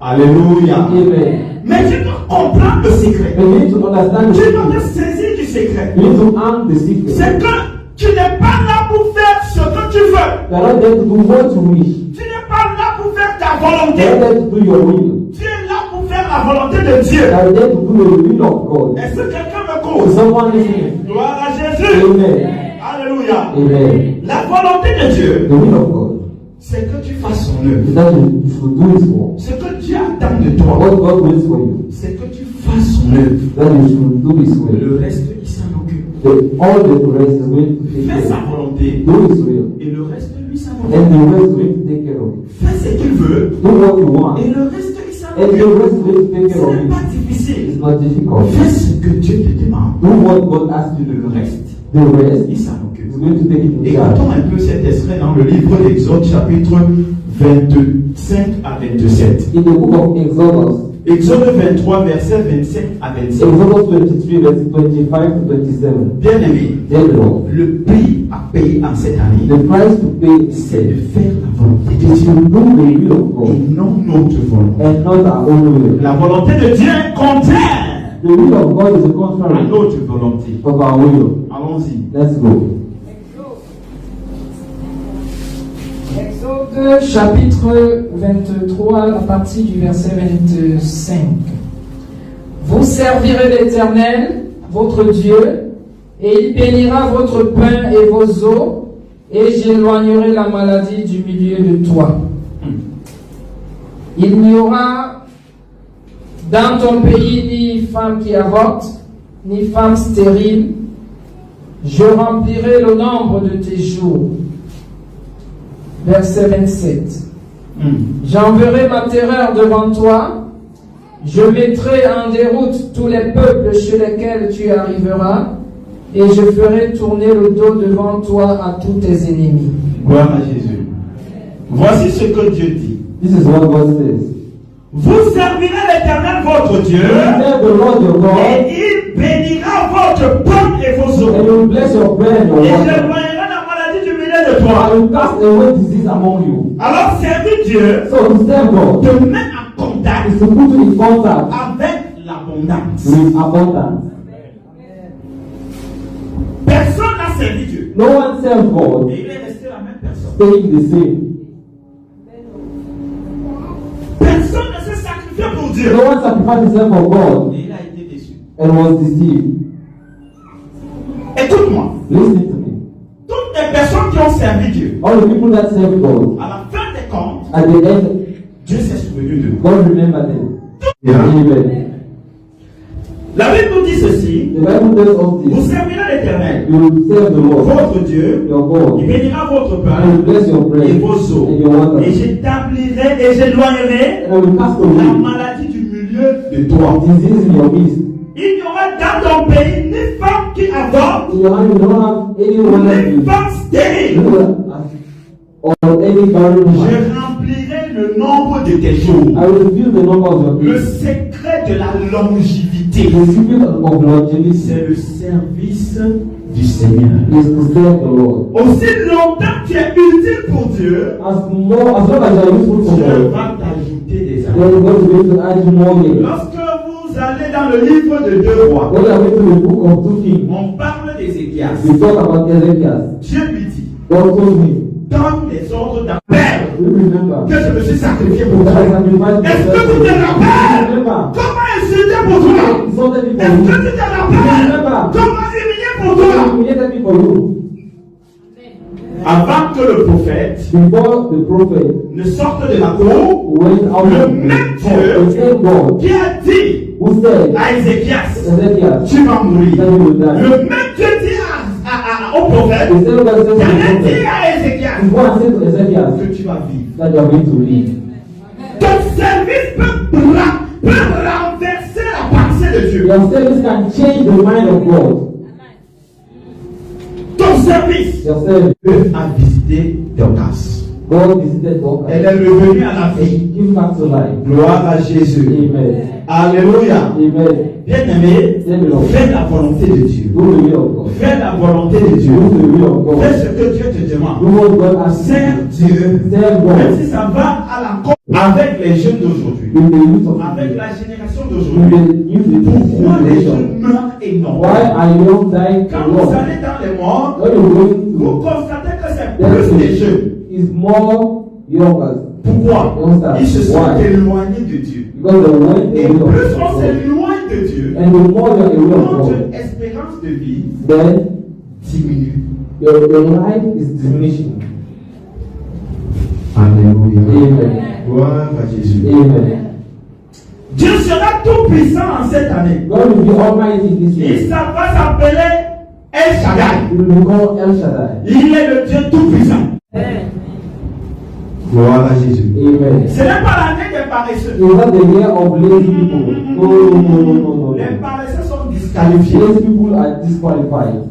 Speaker 2: Alléluia.
Speaker 1: Amen.
Speaker 2: Mais tu dois comprendre le secret.
Speaker 1: But you need to understand the
Speaker 2: Tu dois te
Speaker 1: secret.
Speaker 2: saisir du secret.
Speaker 1: You need to learn the secret.
Speaker 2: C'est que tu n'es pas là pour faire ce que tu veux.
Speaker 1: You are not there to do what you wish.
Speaker 2: Tu n'es pas là pour faire ta
Speaker 1: You are
Speaker 2: volonté.
Speaker 1: there to do your will.
Speaker 2: Tu es là pour faire la volonté de Dieu.
Speaker 1: You are there to do the will of God.
Speaker 2: Est-ce que quelqu'un me
Speaker 1: To
Speaker 2: cause?
Speaker 1: someone listening.
Speaker 2: Gloire à Jésus.
Speaker 1: Amen.
Speaker 2: Alléluia.
Speaker 1: Amen.
Speaker 2: La volonté de Dieu,
Speaker 1: The will of God
Speaker 2: c'est que tu fasses son œuvre.
Speaker 1: is that you should do His work.
Speaker 2: Ce que Dieu attend de toi,
Speaker 1: What God wills for you,
Speaker 2: c'est que tu fasses son œuvre.
Speaker 1: that you should do His will.
Speaker 2: Le reste, il s'en occupe.
Speaker 1: All the rest is going to take
Speaker 2: Fais
Speaker 1: care
Speaker 2: sa
Speaker 1: of.
Speaker 2: volonté.
Speaker 1: Do His will.
Speaker 2: Et le reste, lui, s'en
Speaker 1: And
Speaker 2: occupe.
Speaker 1: the rest is going to take care of it.
Speaker 2: Fais ce qu'il veut.
Speaker 1: Do what you want.
Speaker 2: Et le reste, il s'en
Speaker 1: And the
Speaker 2: occupe.
Speaker 1: rest is going to take
Speaker 2: Ce
Speaker 1: care of
Speaker 2: n'est pas
Speaker 1: it.
Speaker 2: difficile.
Speaker 1: It's not difficult.
Speaker 2: Fais ce que Dieu te demande.
Speaker 1: Do what God asks you to
Speaker 2: Le
Speaker 1: do.
Speaker 2: reste,
Speaker 1: The rest
Speaker 2: il
Speaker 1: is
Speaker 2: s'en occupe.
Speaker 1: going to take it in charge.
Speaker 2: Écoutons un peu cet extrait dans le livre d'Exode, chapitre 25 à 27.
Speaker 1: In the book of Exodus,
Speaker 2: Exode 23, versets 27 à 27.
Speaker 1: Exodus 23, verses 25 to 27.
Speaker 2: Bien aimé,
Speaker 1: Dear Lord,
Speaker 2: le prix à payer en cette année,
Speaker 1: the price to pay is
Speaker 2: c'est de
Speaker 1: set.
Speaker 2: faire la volonté de
Speaker 1: It is
Speaker 2: Dieu
Speaker 1: to do the will of
Speaker 2: et
Speaker 1: God
Speaker 2: non notre volonté.
Speaker 1: and not our own will.
Speaker 2: La volonté de Dieu est contraire
Speaker 1: The will of God is the
Speaker 2: à
Speaker 1: contrary
Speaker 2: notre volonté.
Speaker 1: of our will.
Speaker 2: Allons-y.
Speaker 1: Let's go.
Speaker 3: Exode chapitre 23 à partir du verset 25. Vous servirez l'Éternel, votre Dieu, et il bénira votre pain et vos eaux, et j'éloignerai la maladie du milieu de toi. Il n'y aura dans ton pays ni femme qui avorte, ni femme stérile. Je remplirai le nombre de tes jours. Verset 27. J'enverrai ma terreur devant toi. Je mettrai en déroute tous les peuples chez lesquels tu arriveras. Et je ferai tourner le dos devant toi à tous tes ennemis.
Speaker 2: Gloire à Jésus. Voici ce que Dieu dit.
Speaker 1: This is what God says.
Speaker 2: Vous servirez l'Éternel votre Dieu
Speaker 1: Serve the Lord your God,
Speaker 2: et il bénira votre pain et vos
Speaker 1: and
Speaker 2: eaux.
Speaker 1: He will bless your bread and your
Speaker 2: Et
Speaker 1: water.
Speaker 2: j'éloignerai la maladie du milieu de
Speaker 1: I
Speaker 2: toi.
Speaker 1: will cast away disease among you.
Speaker 2: Alors servir Dieu
Speaker 1: So to serve God
Speaker 2: te met en contact
Speaker 1: is to put you in contact
Speaker 2: avec l'abondance.
Speaker 1: with abundance.
Speaker 2: Personne n'a servi Dieu.
Speaker 1: No one serves God
Speaker 2: Et il est resté la même personne.
Speaker 1: staying the same.
Speaker 2: Personne ne s'est sacrifié pour Dieu.
Speaker 1: No one sacrificed himself for God
Speaker 2: Et il a été déçu.
Speaker 1: and was deceived.
Speaker 2: Écoute-moi.
Speaker 1: Listen to me.
Speaker 2: Toutes les personnes qui ont servi Dieu,
Speaker 1: All the people that serve God,
Speaker 2: à la fin des comptes,
Speaker 1: at the end,
Speaker 2: Dieu s'est souvenu d'eux.
Speaker 1: God remember them.
Speaker 2: Bien.
Speaker 1: Amen.
Speaker 2: La Bible nous dit ceci.
Speaker 1: The Bible tells us
Speaker 2: Vous
Speaker 1: this.
Speaker 2: servirez l'Éternel,
Speaker 1: You will serve the Lord,
Speaker 2: votre Dieu.
Speaker 1: your God,
Speaker 2: Il bénira votre
Speaker 1: and
Speaker 2: pain
Speaker 1: will bless your bread
Speaker 2: et vos eaux.
Speaker 1: and your water.
Speaker 2: Et j'établirai et j'éloignerai
Speaker 1: And I will cast
Speaker 2: la
Speaker 1: away
Speaker 2: maladie du milieu de toi.
Speaker 1: disease in your midst.
Speaker 2: Il n'y aura dans ton pays ni femme qui avorte,
Speaker 1: In your hand, you don't have anyone like
Speaker 2: ni
Speaker 1: you.
Speaker 2: femme stérile.
Speaker 1: Or any barren
Speaker 2: Je
Speaker 1: woman.
Speaker 2: remplirai le nombre de tes jours.
Speaker 1: I will reveal the number of your
Speaker 2: Le
Speaker 1: days.
Speaker 2: secret de la longévité,
Speaker 1: The secret of longevity
Speaker 2: c'est le service du Seigneur.
Speaker 1: is to serve the Lord.
Speaker 2: Aussi longtemps que tu es utile pour Dieu,
Speaker 1: As long as you are useful for
Speaker 2: Dieu
Speaker 1: God,
Speaker 2: va t'ajouter des
Speaker 1: then
Speaker 2: années.
Speaker 1: God is going to add you more years.
Speaker 2: Lorsque vous allez dans le livre de 2 rois,
Speaker 1: When you are going to the book of 2 Kings,
Speaker 2: on parle d'Ézéchias.
Speaker 1: we talk about Ezekiel.
Speaker 2: Dieu lui dit,
Speaker 1: God told me,
Speaker 2: donne les ordres d'un père
Speaker 1: you remember,
Speaker 2: que je me suis sacrifié pour
Speaker 1: that I
Speaker 2: toi.
Speaker 1: sacrificed
Speaker 2: Est-ce que
Speaker 1: myself
Speaker 2: tu
Speaker 1: for
Speaker 2: te
Speaker 1: you.
Speaker 2: rappelles
Speaker 1: Remember,
Speaker 2: comment insulter pour toi?
Speaker 1: insulted me
Speaker 2: Est-ce
Speaker 1: for
Speaker 2: que
Speaker 1: you.
Speaker 2: tu te rappelles comment humilier pour toi?
Speaker 1: Humiliated me for you.
Speaker 2: Avant que le prophète
Speaker 1: Before the prophet
Speaker 2: ne sorte de la cour,
Speaker 1: went out
Speaker 2: le
Speaker 1: of
Speaker 2: même
Speaker 1: the same God
Speaker 2: qui a dit
Speaker 1: who said,
Speaker 2: à Ézéchias,
Speaker 1: Ezekiel,
Speaker 2: tu vas mourir.
Speaker 1: that you will die.
Speaker 2: Le même Dieu dit au prophèt,
Speaker 1: The same God said to
Speaker 2: qui
Speaker 1: the
Speaker 2: a dit
Speaker 1: prophet,
Speaker 2: à Ézéchias
Speaker 1: go and say to Ezekiel
Speaker 2: que tu vas vivre.
Speaker 1: that you are going to live.
Speaker 2: Ton service peut renverser la pensée de Dieu.
Speaker 1: Your service can change the mind of God.
Speaker 2: Ton service
Speaker 1: Your service,
Speaker 2: peut a visité Dorcas.
Speaker 1: God visited Dorcas.
Speaker 2: Elle est revenue à la vie.
Speaker 1: Give back to life.
Speaker 2: Gloire à Jésus.
Speaker 1: Amen.
Speaker 2: Alléluia.
Speaker 1: Amen.
Speaker 2: Bien-aimé, fais la volonté de Dieu.
Speaker 1: Do the will of God.
Speaker 2: Fais la volonté de Dieu.
Speaker 1: Do the will of God.
Speaker 2: Fais ce que Dieu te demande.
Speaker 1: Do what God has
Speaker 2: Sers
Speaker 1: said.
Speaker 2: Dieu.
Speaker 1: Serve
Speaker 2: Même
Speaker 1: God.
Speaker 2: si ça va à l'encontre avec les jeunes d'aujourd'hui,
Speaker 1: With the youth of
Speaker 2: avec la génération
Speaker 1: with
Speaker 2: d'aujourd'hui.
Speaker 1: the youth
Speaker 2: Pourquoi les
Speaker 1: generation.
Speaker 2: jeunes meurent énormément?
Speaker 1: Why are you dying
Speaker 2: Quand
Speaker 1: a
Speaker 2: vous
Speaker 1: lot?
Speaker 2: allez dans les morts,
Speaker 1: When you going
Speaker 2: vous
Speaker 1: to
Speaker 2: constatez que c'est plus des jeunes.
Speaker 1: is more youngers.
Speaker 2: Pourquoi?
Speaker 1: Youngsters.
Speaker 2: Ils se sont
Speaker 1: Why?
Speaker 2: éloignés de Dieu.
Speaker 1: Because the way
Speaker 2: Et
Speaker 1: the will
Speaker 2: plus
Speaker 1: of
Speaker 2: on
Speaker 1: God.
Speaker 2: s'éloigne de Dieu,
Speaker 1: And the more you are aware of
Speaker 2: notre
Speaker 1: God,
Speaker 2: espérance de vie
Speaker 1: then
Speaker 2: diminue.
Speaker 1: your life is diminishing.
Speaker 2: Alléluia.
Speaker 1: Amen.
Speaker 2: Gloire à Jésus.
Speaker 1: Amen.
Speaker 2: Dieu sera tout puissant en cette année.
Speaker 1: God will be almighty this
Speaker 2: Et
Speaker 1: year.
Speaker 2: ça va s'appeler El Shaddai.
Speaker 1: He will be called El Shaddai.
Speaker 2: Il est le Dieu tout puissant. Gloire à Jésus.
Speaker 1: Amen.
Speaker 2: Ce n'est pas l'année des paresseux.
Speaker 1: It's not the year of lazy people. No.
Speaker 2: Les paresseux sont disqualifiés.
Speaker 1: Lazy people are disqualified.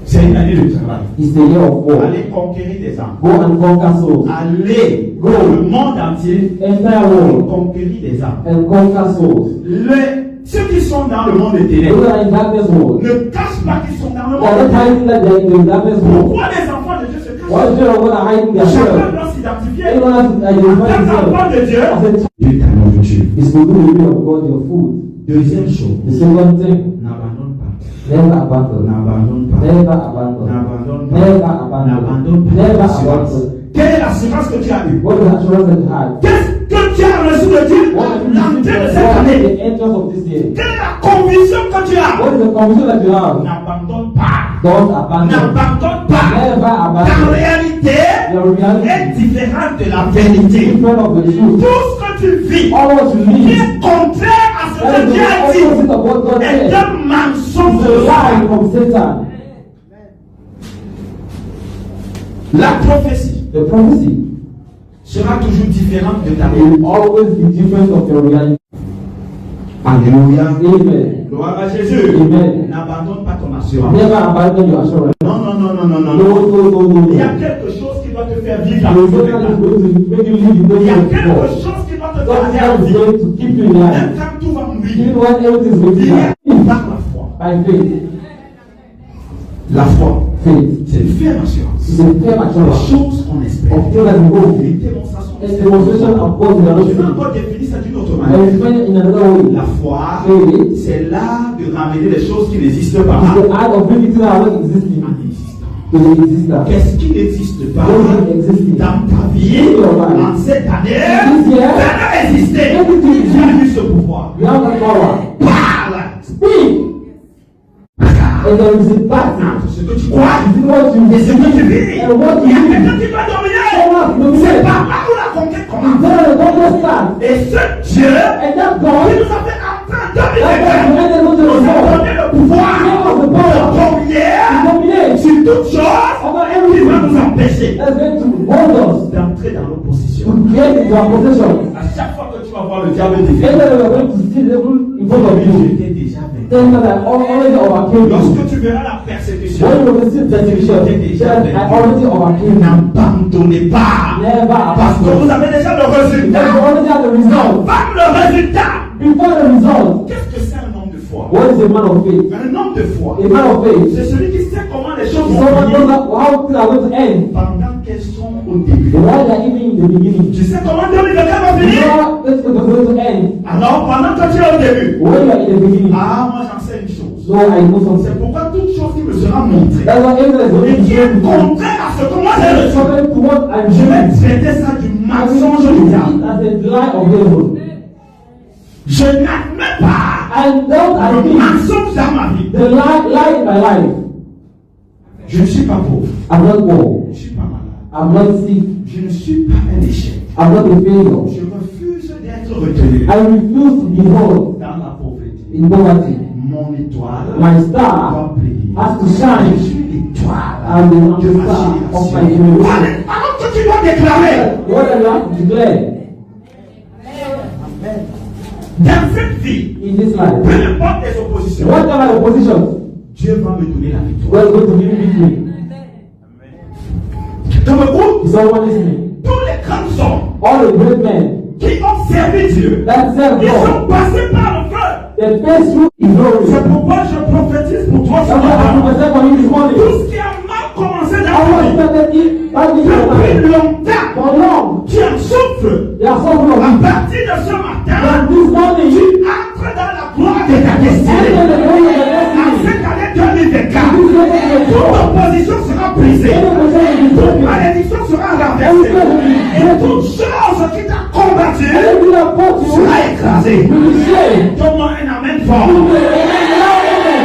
Speaker 2: C'est une année de travail.
Speaker 1: It's the year of war.
Speaker 2: Allez conquérir des âmes.
Speaker 1: Go and conquer souls.
Speaker 2: Allez
Speaker 1: Go.
Speaker 2: dans le monde entier
Speaker 1: Entire
Speaker 2: pour
Speaker 1: world
Speaker 2: conquérir des âmes.
Speaker 1: and conquer souls.
Speaker 2: Ceux qui sont dans le monde des
Speaker 1: Those
Speaker 2: ténèbres
Speaker 1: that are in darkness world.
Speaker 2: ne cachent pas qu'ils sont dans le
Speaker 1: They are
Speaker 2: monde
Speaker 1: not
Speaker 2: des ténèbres.
Speaker 1: hiding that they are in the darkness world.
Speaker 2: Pourquoi les enfants de Dieu se
Speaker 1: Why
Speaker 2: cachent?
Speaker 1: is there God are hiding their
Speaker 2: Chacun
Speaker 1: self?
Speaker 2: doit s'identifier.
Speaker 1: Everyone has to identify
Speaker 2: Les
Speaker 1: himself
Speaker 2: enfants de Dieu,
Speaker 1: as a child.
Speaker 2: Dieu est ta nourriture.
Speaker 1: Is to do the will of God your food.
Speaker 2: Deuxième chose,
Speaker 1: The second thing,
Speaker 2: n'abandonne pas.
Speaker 1: never abandon.
Speaker 2: N'abandonne pas.
Speaker 1: Never abandon.
Speaker 2: N'abandonne pas.
Speaker 1: Never abandon.
Speaker 2: N'abandonne pas.
Speaker 1: Never
Speaker 2: l'assurance.
Speaker 1: abandon.
Speaker 2: Quelle est l'assurance que tu as eue?
Speaker 1: What is the assurance that you had?
Speaker 2: Qu'est-ce que tu as reçu de Dieu
Speaker 1: What
Speaker 2: à
Speaker 1: have you
Speaker 2: l'entrée de
Speaker 1: received
Speaker 2: cette
Speaker 1: from
Speaker 2: année?
Speaker 1: the entrance of this year?
Speaker 2: Quelle est la conviction que tu as?
Speaker 1: What is the conviction that you have?
Speaker 2: N'abandonne pas.
Speaker 1: Don't abandon.
Speaker 2: N'abandonne pas.
Speaker 1: Never
Speaker 2: Ta
Speaker 1: abandon.
Speaker 2: réalité
Speaker 1: Your reality
Speaker 2: est différente de la
Speaker 1: is
Speaker 2: vérité.
Speaker 1: different of the truth.
Speaker 2: Tout ce que tu vis
Speaker 1: All what you
Speaker 2: qui
Speaker 1: need
Speaker 2: est contraire à ce
Speaker 1: that
Speaker 2: que
Speaker 1: is
Speaker 2: Dieu a
Speaker 1: the
Speaker 2: dit
Speaker 1: opposite of what God
Speaker 2: est
Speaker 1: said.
Speaker 2: un mensonge
Speaker 1: It's
Speaker 2: de
Speaker 1: a lie
Speaker 2: Satan.
Speaker 1: from Satan.
Speaker 2: La prophétie
Speaker 1: The prophecy
Speaker 2: sera toujours différente de ta
Speaker 1: will
Speaker 2: réalité.
Speaker 1: always be different of your reality.
Speaker 2: Alléluia.
Speaker 1: Amen.
Speaker 2: Gloire à Jésus.
Speaker 1: Amen.
Speaker 2: N'abandonne pas ton assurance.
Speaker 1: Never abandon your assurance.
Speaker 2: Non.
Speaker 1: No.
Speaker 2: Il y a quelque chose qui doit te faire vivre la
Speaker 1: The
Speaker 2: vie
Speaker 1: Satan is
Speaker 2: maintenant.
Speaker 1: going to make you live in
Speaker 2: Il y a
Speaker 1: those
Speaker 2: quelque
Speaker 1: before.
Speaker 2: chose qui doit te faire
Speaker 1: Something
Speaker 2: la
Speaker 1: that is
Speaker 2: vie.
Speaker 1: going to keep you in life.
Speaker 2: Même quand tout va mourir,
Speaker 1: Even when everything is going
Speaker 2: il y a
Speaker 1: to
Speaker 2: par la foi.
Speaker 1: by faith.
Speaker 2: La foi,
Speaker 1: Faith
Speaker 2: c'est une ferme assurance.
Speaker 1: is a firm
Speaker 2: Les
Speaker 1: assurance
Speaker 2: choses qu'on espère.
Speaker 1: of things that we hope.
Speaker 2: Une démonstration.
Speaker 1: A demonstration of God we are not
Speaker 2: Je vais
Speaker 1: seeing.
Speaker 2: encore définir ça d'une autre
Speaker 1: And
Speaker 2: manière.
Speaker 1: explain it in another way.
Speaker 2: La foi,
Speaker 1: Faith
Speaker 2: c'est l'art de ramener les choses qui n'existent pas
Speaker 1: is the art of bringing things that are not existing
Speaker 2: en existence.
Speaker 1: to the existence.
Speaker 2: Qu'est-ce qui n'existe pas
Speaker 1: What is existing?
Speaker 2: dans ta vie en cette année
Speaker 1: This year,
Speaker 2: ça n'a existé.
Speaker 1: everything
Speaker 2: Tu as eu ce pouvoir.
Speaker 1: you have that power.
Speaker 2: Parle.
Speaker 1: Speak. And there is a battle.
Speaker 2: C'est ce que tu crois
Speaker 1: Is it what you
Speaker 2: et ce que tu vis.
Speaker 1: and what
Speaker 2: Il y a
Speaker 1: you
Speaker 2: quelqu'un
Speaker 1: do?
Speaker 2: qui doit dominer.
Speaker 1: Someone
Speaker 2: C'est
Speaker 1: has
Speaker 2: par là où la conquête
Speaker 1: Is
Speaker 2: commence.
Speaker 1: there a God stand?
Speaker 2: Et ce Dieu
Speaker 1: And that
Speaker 2: qui
Speaker 1: God,
Speaker 2: nous a fait entrer
Speaker 1: that God
Speaker 2: dans
Speaker 1: created us to
Speaker 2: nous a
Speaker 1: the
Speaker 2: donné le pouvoir de dominer
Speaker 1: dominate
Speaker 2: sur toute chose
Speaker 1: over
Speaker 2: qui va
Speaker 1: everything
Speaker 2: nous empêcher
Speaker 1: that's going to hold us
Speaker 2: d'entrer dans l'opposition.
Speaker 1: to get into our possession.
Speaker 2: À chaque fois que tu vas voir le diable défier,
Speaker 1: And then we are going to see the devil in front of you.
Speaker 2: j'étais déjà vaincu.
Speaker 1: Things that I already overcame you.
Speaker 2: Lorsque tu verras la persécution,
Speaker 1: When you will see persecution, that I already overcame you.
Speaker 2: n'abandonnez pas.
Speaker 1: Never
Speaker 2: Parce que vous
Speaker 1: abandon.
Speaker 2: avez déjà le
Speaker 1: Because
Speaker 2: résultat.
Speaker 1: you already have the result.
Speaker 2: Pas le résultat.
Speaker 1: Before the result,
Speaker 2: Qu'est-ce que c'est un homme de foi?
Speaker 1: what is a man of faith?
Speaker 2: Un homme de foi,
Speaker 1: A man of faith
Speaker 2: c'est celui qui sait comment les choses vont
Speaker 1: someone knows
Speaker 2: finir
Speaker 1: how things are going to end.
Speaker 2: pendant qu'elles sont au début.
Speaker 1: While they are even in the beginning.
Speaker 2: Tu sais comment 2024 va
Speaker 1: You
Speaker 2: finir?
Speaker 1: know how this is going to end.
Speaker 2: Alors, pendant que tu es au début,
Speaker 1: When you are in the beginning.
Speaker 2: ah, moi j'en sais une chose.
Speaker 1: So I know something.
Speaker 2: C'est pourquoi toute chose qui me sera montrée
Speaker 1: That's why everything is going
Speaker 2: et
Speaker 1: to
Speaker 2: qui
Speaker 1: show
Speaker 2: est
Speaker 1: to you.
Speaker 2: contraire à ce que moi j'ai
Speaker 1: It's
Speaker 2: reçu,
Speaker 1: something to what I'm
Speaker 2: je vais
Speaker 1: doing.
Speaker 2: traiter ça du
Speaker 1: I will
Speaker 2: mensonge
Speaker 1: treat
Speaker 2: du
Speaker 1: it
Speaker 2: diable.
Speaker 1: as a lie of devil.
Speaker 2: Je n'admets pas
Speaker 1: And don't
Speaker 2: le
Speaker 1: admit
Speaker 2: mensonge dans ma vie.
Speaker 1: the lie in my life.
Speaker 2: Je ne suis pas pauvre.
Speaker 1: I'm not poor.
Speaker 2: Je ne suis pas malade.
Speaker 1: I'm not sick.
Speaker 2: Je ne suis pas un échec.
Speaker 1: I'm not a failure.
Speaker 2: Je refuse d'être retenu
Speaker 1: I refuse to be held
Speaker 2: dans la pauvreté.
Speaker 1: in poverty.
Speaker 2: Mon étoile
Speaker 1: My star
Speaker 2: doit briller.
Speaker 1: has to
Speaker 2: Je
Speaker 1: shine.
Speaker 2: suis l'étoile
Speaker 1: I'm
Speaker 2: de
Speaker 1: the
Speaker 2: ma
Speaker 1: star of my
Speaker 2: génération.
Speaker 1: generation.
Speaker 2: Alors que tu dois déclarer
Speaker 1: What I have to declare
Speaker 2: dans cette vie,
Speaker 1: in this
Speaker 2: peu
Speaker 1: life,
Speaker 2: importe les oppositions,
Speaker 1: whatever the opposition,
Speaker 2: Dieu va me donner la victoire.
Speaker 1: God is going to give me victory.
Speaker 2: Tu m'écoutes?
Speaker 1: Is someone listening?
Speaker 2: Tous les grands hommes
Speaker 1: All the great men
Speaker 2: qui ont servi Dieu,
Speaker 1: that serve
Speaker 2: ils
Speaker 1: God,
Speaker 2: sont passés par le feu.
Speaker 1: The best route is glory.
Speaker 2: C'est pourquoi je prophétise pour toi ce
Speaker 1: That's why I
Speaker 2: matin.
Speaker 1: prophesy for you this morning.
Speaker 2: Tout ce qui a mal commencé
Speaker 1: I
Speaker 2: dans ta
Speaker 1: was
Speaker 2: vie,
Speaker 1: started it
Speaker 2: depuis longtemps,
Speaker 1: for long.
Speaker 2: tu en souffres.
Speaker 1: They are so
Speaker 2: À
Speaker 1: long.
Speaker 2: partir de ce matin,
Speaker 1: From this morning,
Speaker 2: tu entres dans la gloire de ta destinée.
Speaker 1: enter the glory of the
Speaker 2: En
Speaker 1: destiny.
Speaker 2: cette année 2024,
Speaker 1: This year,
Speaker 2: toute opposition sera brisée. Toute malédiction sera renversée. Et toute chose qui t'a combattu
Speaker 1: everything that fought you,
Speaker 2: sera écrasée.
Speaker 1: will be shamed.
Speaker 2: Donne-moi un amen fort.
Speaker 1: Amen.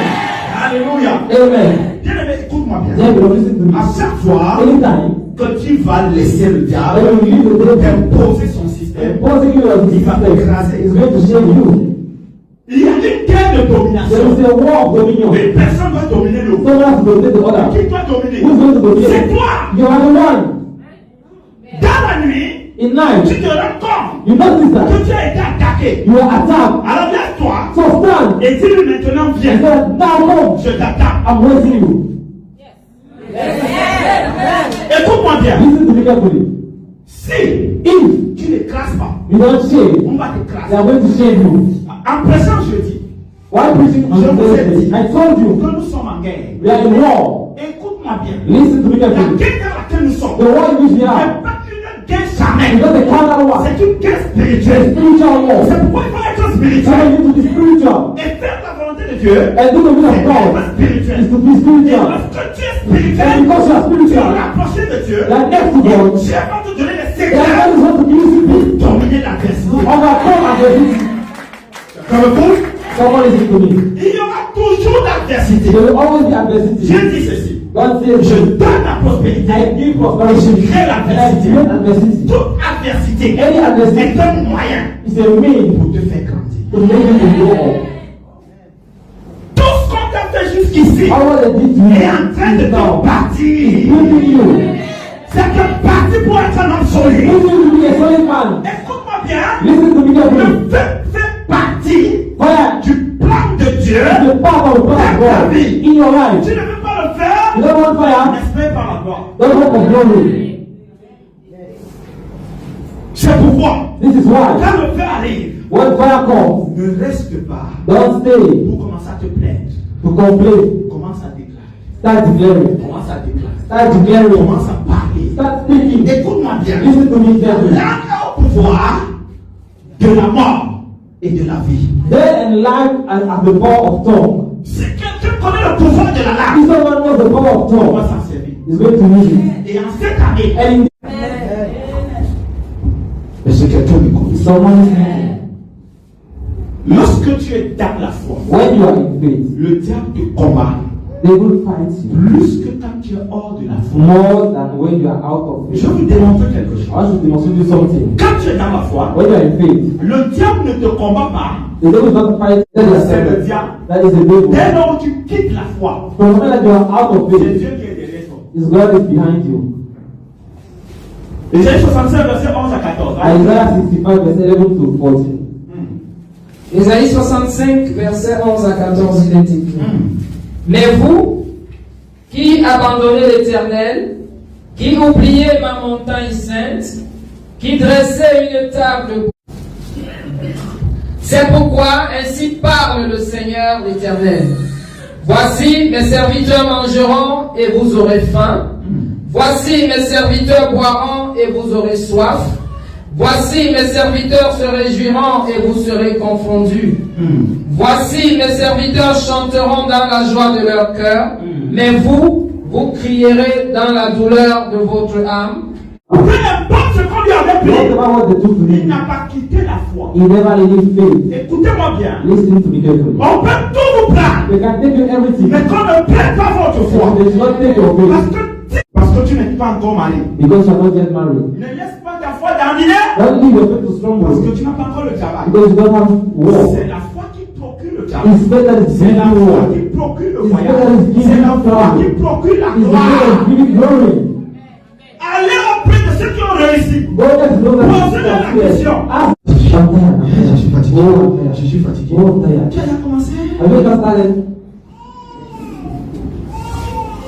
Speaker 2: Alléluia.
Speaker 1: Amen.
Speaker 2: Bien-aimé, écoute-moi bien.
Speaker 1: Then you listen to me.
Speaker 2: À chaque fois
Speaker 1: Anytime,
Speaker 2: que tu vas laisser le diable
Speaker 1: when you leave the devil,
Speaker 2: imposer son système,
Speaker 1: imposing you as
Speaker 2: il va t'écraser.
Speaker 1: is going to shame you.
Speaker 2: Il y a une guerre de
Speaker 1: There
Speaker 2: domination.
Speaker 1: is a war of dominion.
Speaker 2: Une personne va dominer l'autre.
Speaker 1: Someone has to dominate the other.
Speaker 2: Qui doit dominer?
Speaker 1: Who's going to dominate?
Speaker 2: C'est toi.
Speaker 1: You are the one.
Speaker 2: Dans la nuit,
Speaker 1: In night,
Speaker 2: tu te rends compte
Speaker 1: you notice
Speaker 2: que
Speaker 1: that
Speaker 2: tu as été attaqué.
Speaker 1: you are attacked.
Speaker 2: Alors lève-toi
Speaker 1: So stand
Speaker 2: et dis-lui maintenant
Speaker 1: and
Speaker 2: viens.
Speaker 1: say, now come.
Speaker 2: Je t'attaque.
Speaker 1: I'm waiting you.
Speaker 2: Écoute-moi bien.
Speaker 1: Listen to me carefully.
Speaker 2: Si
Speaker 1: If
Speaker 2: tu n'écrases pas,
Speaker 1: you don't shame,
Speaker 2: on va
Speaker 1: they
Speaker 2: t'écraser.
Speaker 1: are going to shame you.
Speaker 2: En présent, je dis
Speaker 1: Why preaching on
Speaker 2: Je vous ai
Speaker 1: Thursday?
Speaker 2: dit.
Speaker 1: I told you
Speaker 2: que nous sommes en guerre.
Speaker 1: we are in war.
Speaker 2: Écoute-moi bien.
Speaker 1: Listen to me
Speaker 2: La
Speaker 1: carefully.
Speaker 2: guerre dans laquelle nous sommes
Speaker 1: The war in which we
Speaker 2: n'est
Speaker 1: are
Speaker 2: pas une guerre charnelle.
Speaker 1: is not a carnal war.
Speaker 2: C'est une guerre
Speaker 1: It's a
Speaker 2: spirituelle.
Speaker 1: spiritual war.
Speaker 2: C'est pourquoi il faut être
Speaker 1: So
Speaker 2: spirituel.
Speaker 1: you need to be spiritual.
Speaker 2: Et faire la volonté de Dieu,
Speaker 1: And do the will of
Speaker 2: c'est
Speaker 1: God
Speaker 2: être spirituel.
Speaker 1: is to be
Speaker 2: Et
Speaker 1: spiritual.
Speaker 2: lorsque tu es
Speaker 1: And
Speaker 2: spirituel,
Speaker 1: because you are
Speaker 2: tu
Speaker 1: spiritual,
Speaker 2: es rapproché de Dieu.
Speaker 1: you are next to God.
Speaker 2: Dieu va te donner les
Speaker 1: God
Speaker 2: secrets
Speaker 1: is going to give you secrets.
Speaker 2: pour dominer l'adversité.
Speaker 1: Overcome adversity.
Speaker 2: Comme vous,
Speaker 1: Someone listen to me.
Speaker 2: il y aura toujours l'adversité.
Speaker 1: There will always be adversity.
Speaker 2: Dieu dit ceci.
Speaker 1: God says,
Speaker 2: Je donne la prospérité.
Speaker 1: I give prosperity.
Speaker 2: Je crée
Speaker 1: And I
Speaker 2: l'adversité.
Speaker 1: create adversity.
Speaker 2: Toute adversité
Speaker 1: Any adversity
Speaker 2: est un moyen
Speaker 1: is a mean
Speaker 2: pour te faire grandir.
Speaker 1: to make you to grow up.
Speaker 2: Tout ce qu'on t'a fait jusqu'ici
Speaker 1: All they did to
Speaker 2: est en train de
Speaker 1: you now
Speaker 2: te bâtir.
Speaker 1: building you.
Speaker 2: C'est que bâti pour être un homme solide.
Speaker 1: Building you to be a solid man.
Speaker 2: Écoute-moi bien.
Speaker 1: Listen to me carefully.
Speaker 2: Le fait fait partie
Speaker 1: Fire
Speaker 2: du plan de Dieu.
Speaker 1: is the power of God in your life.
Speaker 2: Tu ne veux pas le faire,
Speaker 1: You don't want fire?
Speaker 2: espère par la gloire.
Speaker 1: Don't hope of glory.
Speaker 2: C'est pourquoi,
Speaker 1: This is why
Speaker 2: quand le feu arrive,
Speaker 1: when fire comes,
Speaker 2: ne reste pas
Speaker 1: don't stay
Speaker 2: pour commencer à te plaindre.
Speaker 1: to complain.
Speaker 2: Commence à déclarer.
Speaker 1: Start declaring.
Speaker 2: Commence à déclarer.
Speaker 1: Start declaring.
Speaker 2: Commence à parler.
Speaker 1: Start speaking.
Speaker 2: Écoute-moi bien.
Speaker 1: Listen to me carefully.
Speaker 2: Là au pouvoir de la mort et de la vie.
Speaker 1: Death and life are at the power of tongue.
Speaker 2: Si quelqu'un connaît le pouvoir de la
Speaker 1: If
Speaker 2: langue,
Speaker 1: someone knows the power of
Speaker 2: on va
Speaker 1: tongue,
Speaker 2: s'en servir.
Speaker 1: he's going to use it.
Speaker 2: Et en cette année,
Speaker 1: And
Speaker 2: est-ce que quelqu'un m'écoute?
Speaker 1: someone is listening.
Speaker 2: Lorsque tu es dans la foi,
Speaker 1: When you are in faith,
Speaker 2: le diable te combat
Speaker 1: they will fight you
Speaker 2: plus que quand tu es hors de la foi.
Speaker 1: more than when you are out of
Speaker 2: Je
Speaker 1: faith.
Speaker 2: vais vous démontrer quelque chose.
Speaker 1: I want to demonstrate you something.
Speaker 2: Quand tu es dans la foi,
Speaker 1: When you are in faith,
Speaker 2: le diable ne te combat pas.
Speaker 1: the devil is not fighting. That is
Speaker 2: C'est le
Speaker 1: the
Speaker 2: diable.
Speaker 1: that is the devil.
Speaker 2: Dès lors que tu quittes la foi,
Speaker 1: From the moment that you are out of
Speaker 2: c'est
Speaker 1: faith,
Speaker 2: Dieu qui est derrière toi.
Speaker 1: His God is behind you.
Speaker 2: Ésaïe 65, verset 11 à 14.
Speaker 1: Isaiah 65, verse 11 to 14.
Speaker 3: Ésaïe 65, verset 11 à 14, il est écrit. Mais vous, qui abandonnez l'Éternel, qui oubliez ma montagne sainte, qui dressez une table. C'est pourquoi ainsi parle le Seigneur l'Éternel. Voici mes serviteurs mangeront et vous aurez faim. Voici mes serviteurs boiront et vous aurez soif. Voici mes serviteurs se réjouiront et vous serez confondus. Voici mes serviteurs chanteront dans la joie de leur cœur, mais vous crierez dans la douleur de votre âme.
Speaker 2: Peu importe ce qu'on lui avait
Speaker 1: No
Speaker 2: pris,
Speaker 1: matter what they took to
Speaker 2: il
Speaker 1: him,
Speaker 2: n'a pas quitté la foi.
Speaker 1: he never really failed.
Speaker 2: Écoutez-moi bien.
Speaker 1: Listen to me carefully.
Speaker 2: On peut tout vous prendre,
Speaker 1: They can take you everything,
Speaker 2: mais qu'on ne prenne pas votre foi.
Speaker 1: but they should not take your faith
Speaker 2: Parce que tu n'es pas encore marié.
Speaker 1: because you are not yet married.
Speaker 2: Ne laisse pas ta foi terminer.
Speaker 1: Don't leave your faith to
Speaker 2: Parce
Speaker 1: slumber
Speaker 2: que tu n'as pas encore le travail.
Speaker 1: because you don't have war.
Speaker 2: C'est la foi qui procure le travail.
Speaker 1: It's better to
Speaker 2: C'est la
Speaker 1: giving
Speaker 2: foi
Speaker 1: war.
Speaker 2: qui procure le
Speaker 1: It's
Speaker 2: voyage.
Speaker 1: better to
Speaker 2: C'est la
Speaker 1: giving
Speaker 2: foi qui
Speaker 1: glory.
Speaker 2: procure la
Speaker 1: It's better
Speaker 2: gloire.
Speaker 1: to giving glory.
Speaker 2: Allez auprès de ceux qui ont réussi.
Speaker 1: Go let know that
Speaker 2: Posez-leur la question.
Speaker 1: Ask. I'm tired.
Speaker 2: Je suis fatigué.
Speaker 1: Oh, I'm tired.
Speaker 2: Je suis fatigué.
Speaker 1: Oh, I'm tired.
Speaker 2: Tu as commencé.
Speaker 1: Have you just started?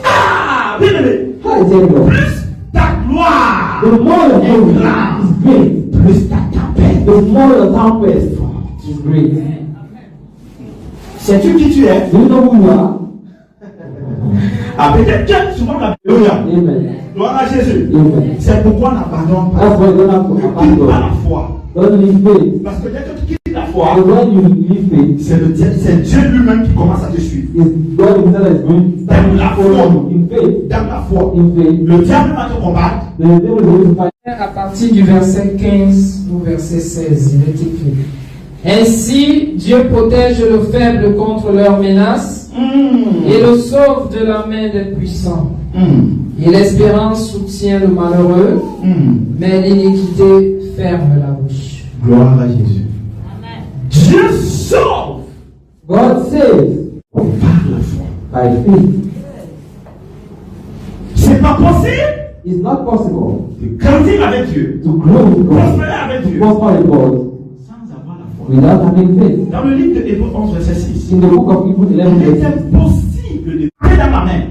Speaker 2: Ah, bien aimé.
Speaker 1: I tell you,
Speaker 2: Plus ta gloire
Speaker 1: the more your
Speaker 2: est
Speaker 1: glory
Speaker 2: grande,
Speaker 1: is great,
Speaker 2: plus ta tempête.
Speaker 1: the more your tempest is great.
Speaker 2: Sais-tu qui tu es?
Speaker 1: Do you know who you are?
Speaker 2: Ah, peut-être que souvent la Alléluia.
Speaker 1: Amen.
Speaker 2: Gloire à Jésus.
Speaker 1: Amen.
Speaker 2: C'est pourquoi on n'abandonne pas.
Speaker 1: That's why you don't have to
Speaker 2: Ne quitte
Speaker 1: abandon.
Speaker 2: pas la foi.
Speaker 1: Don't leave faith.
Speaker 2: Parce que dès que tu quittes la foi,
Speaker 1: And when you leave faith,
Speaker 2: c'est Dieu lui-même qui commence à te suivre.
Speaker 1: it's God himself that is going to
Speaker 2: Dans la
Speaker 1: follow
Speaker 2: foi.
Speaker 1: you in faith.
Speaker 2: Dans la foi.
Speaker 1: In faith.
Speaker 2: Le diable va te combattre.
Speaker 1: The devil is going to fight.
Speaker 3: À partir du verset 15 au verset 16, il est écrit. Ainsi, Dieu protège le faible contre leurs menaces et le sauve de la main des puissants. Et l'espérance soutient le malheureux, mais l'iniquité ferme la bouche.
Speaker 2: Gloire à Jésus. Amen. Dieu sauve
Speaker 1: God saves
Speaker 2: par la foi.
Speaker 1: by faith.
Speaker 2: C'est pas possible
Speaker 1: It's not possible
Speaker 2: de grandir avec Dieu,
Speaker 1: to grow with God,
Speaker 2: prospérer avec
Speaker 1: to
Speaker 2: Dieu,
Speaker 1: prosper with God,
Speaker 2: sans avoir la foi.
Speaker 1: without having faith.
Speaker 2: Dans le livre de Hébreux 11, verset 6,
Speaker 1: In the book of Hebrews 11,
Speaker 2: il est
Speaker 1: verse 6,
Speaker 2: impossible de prendre dans ma main.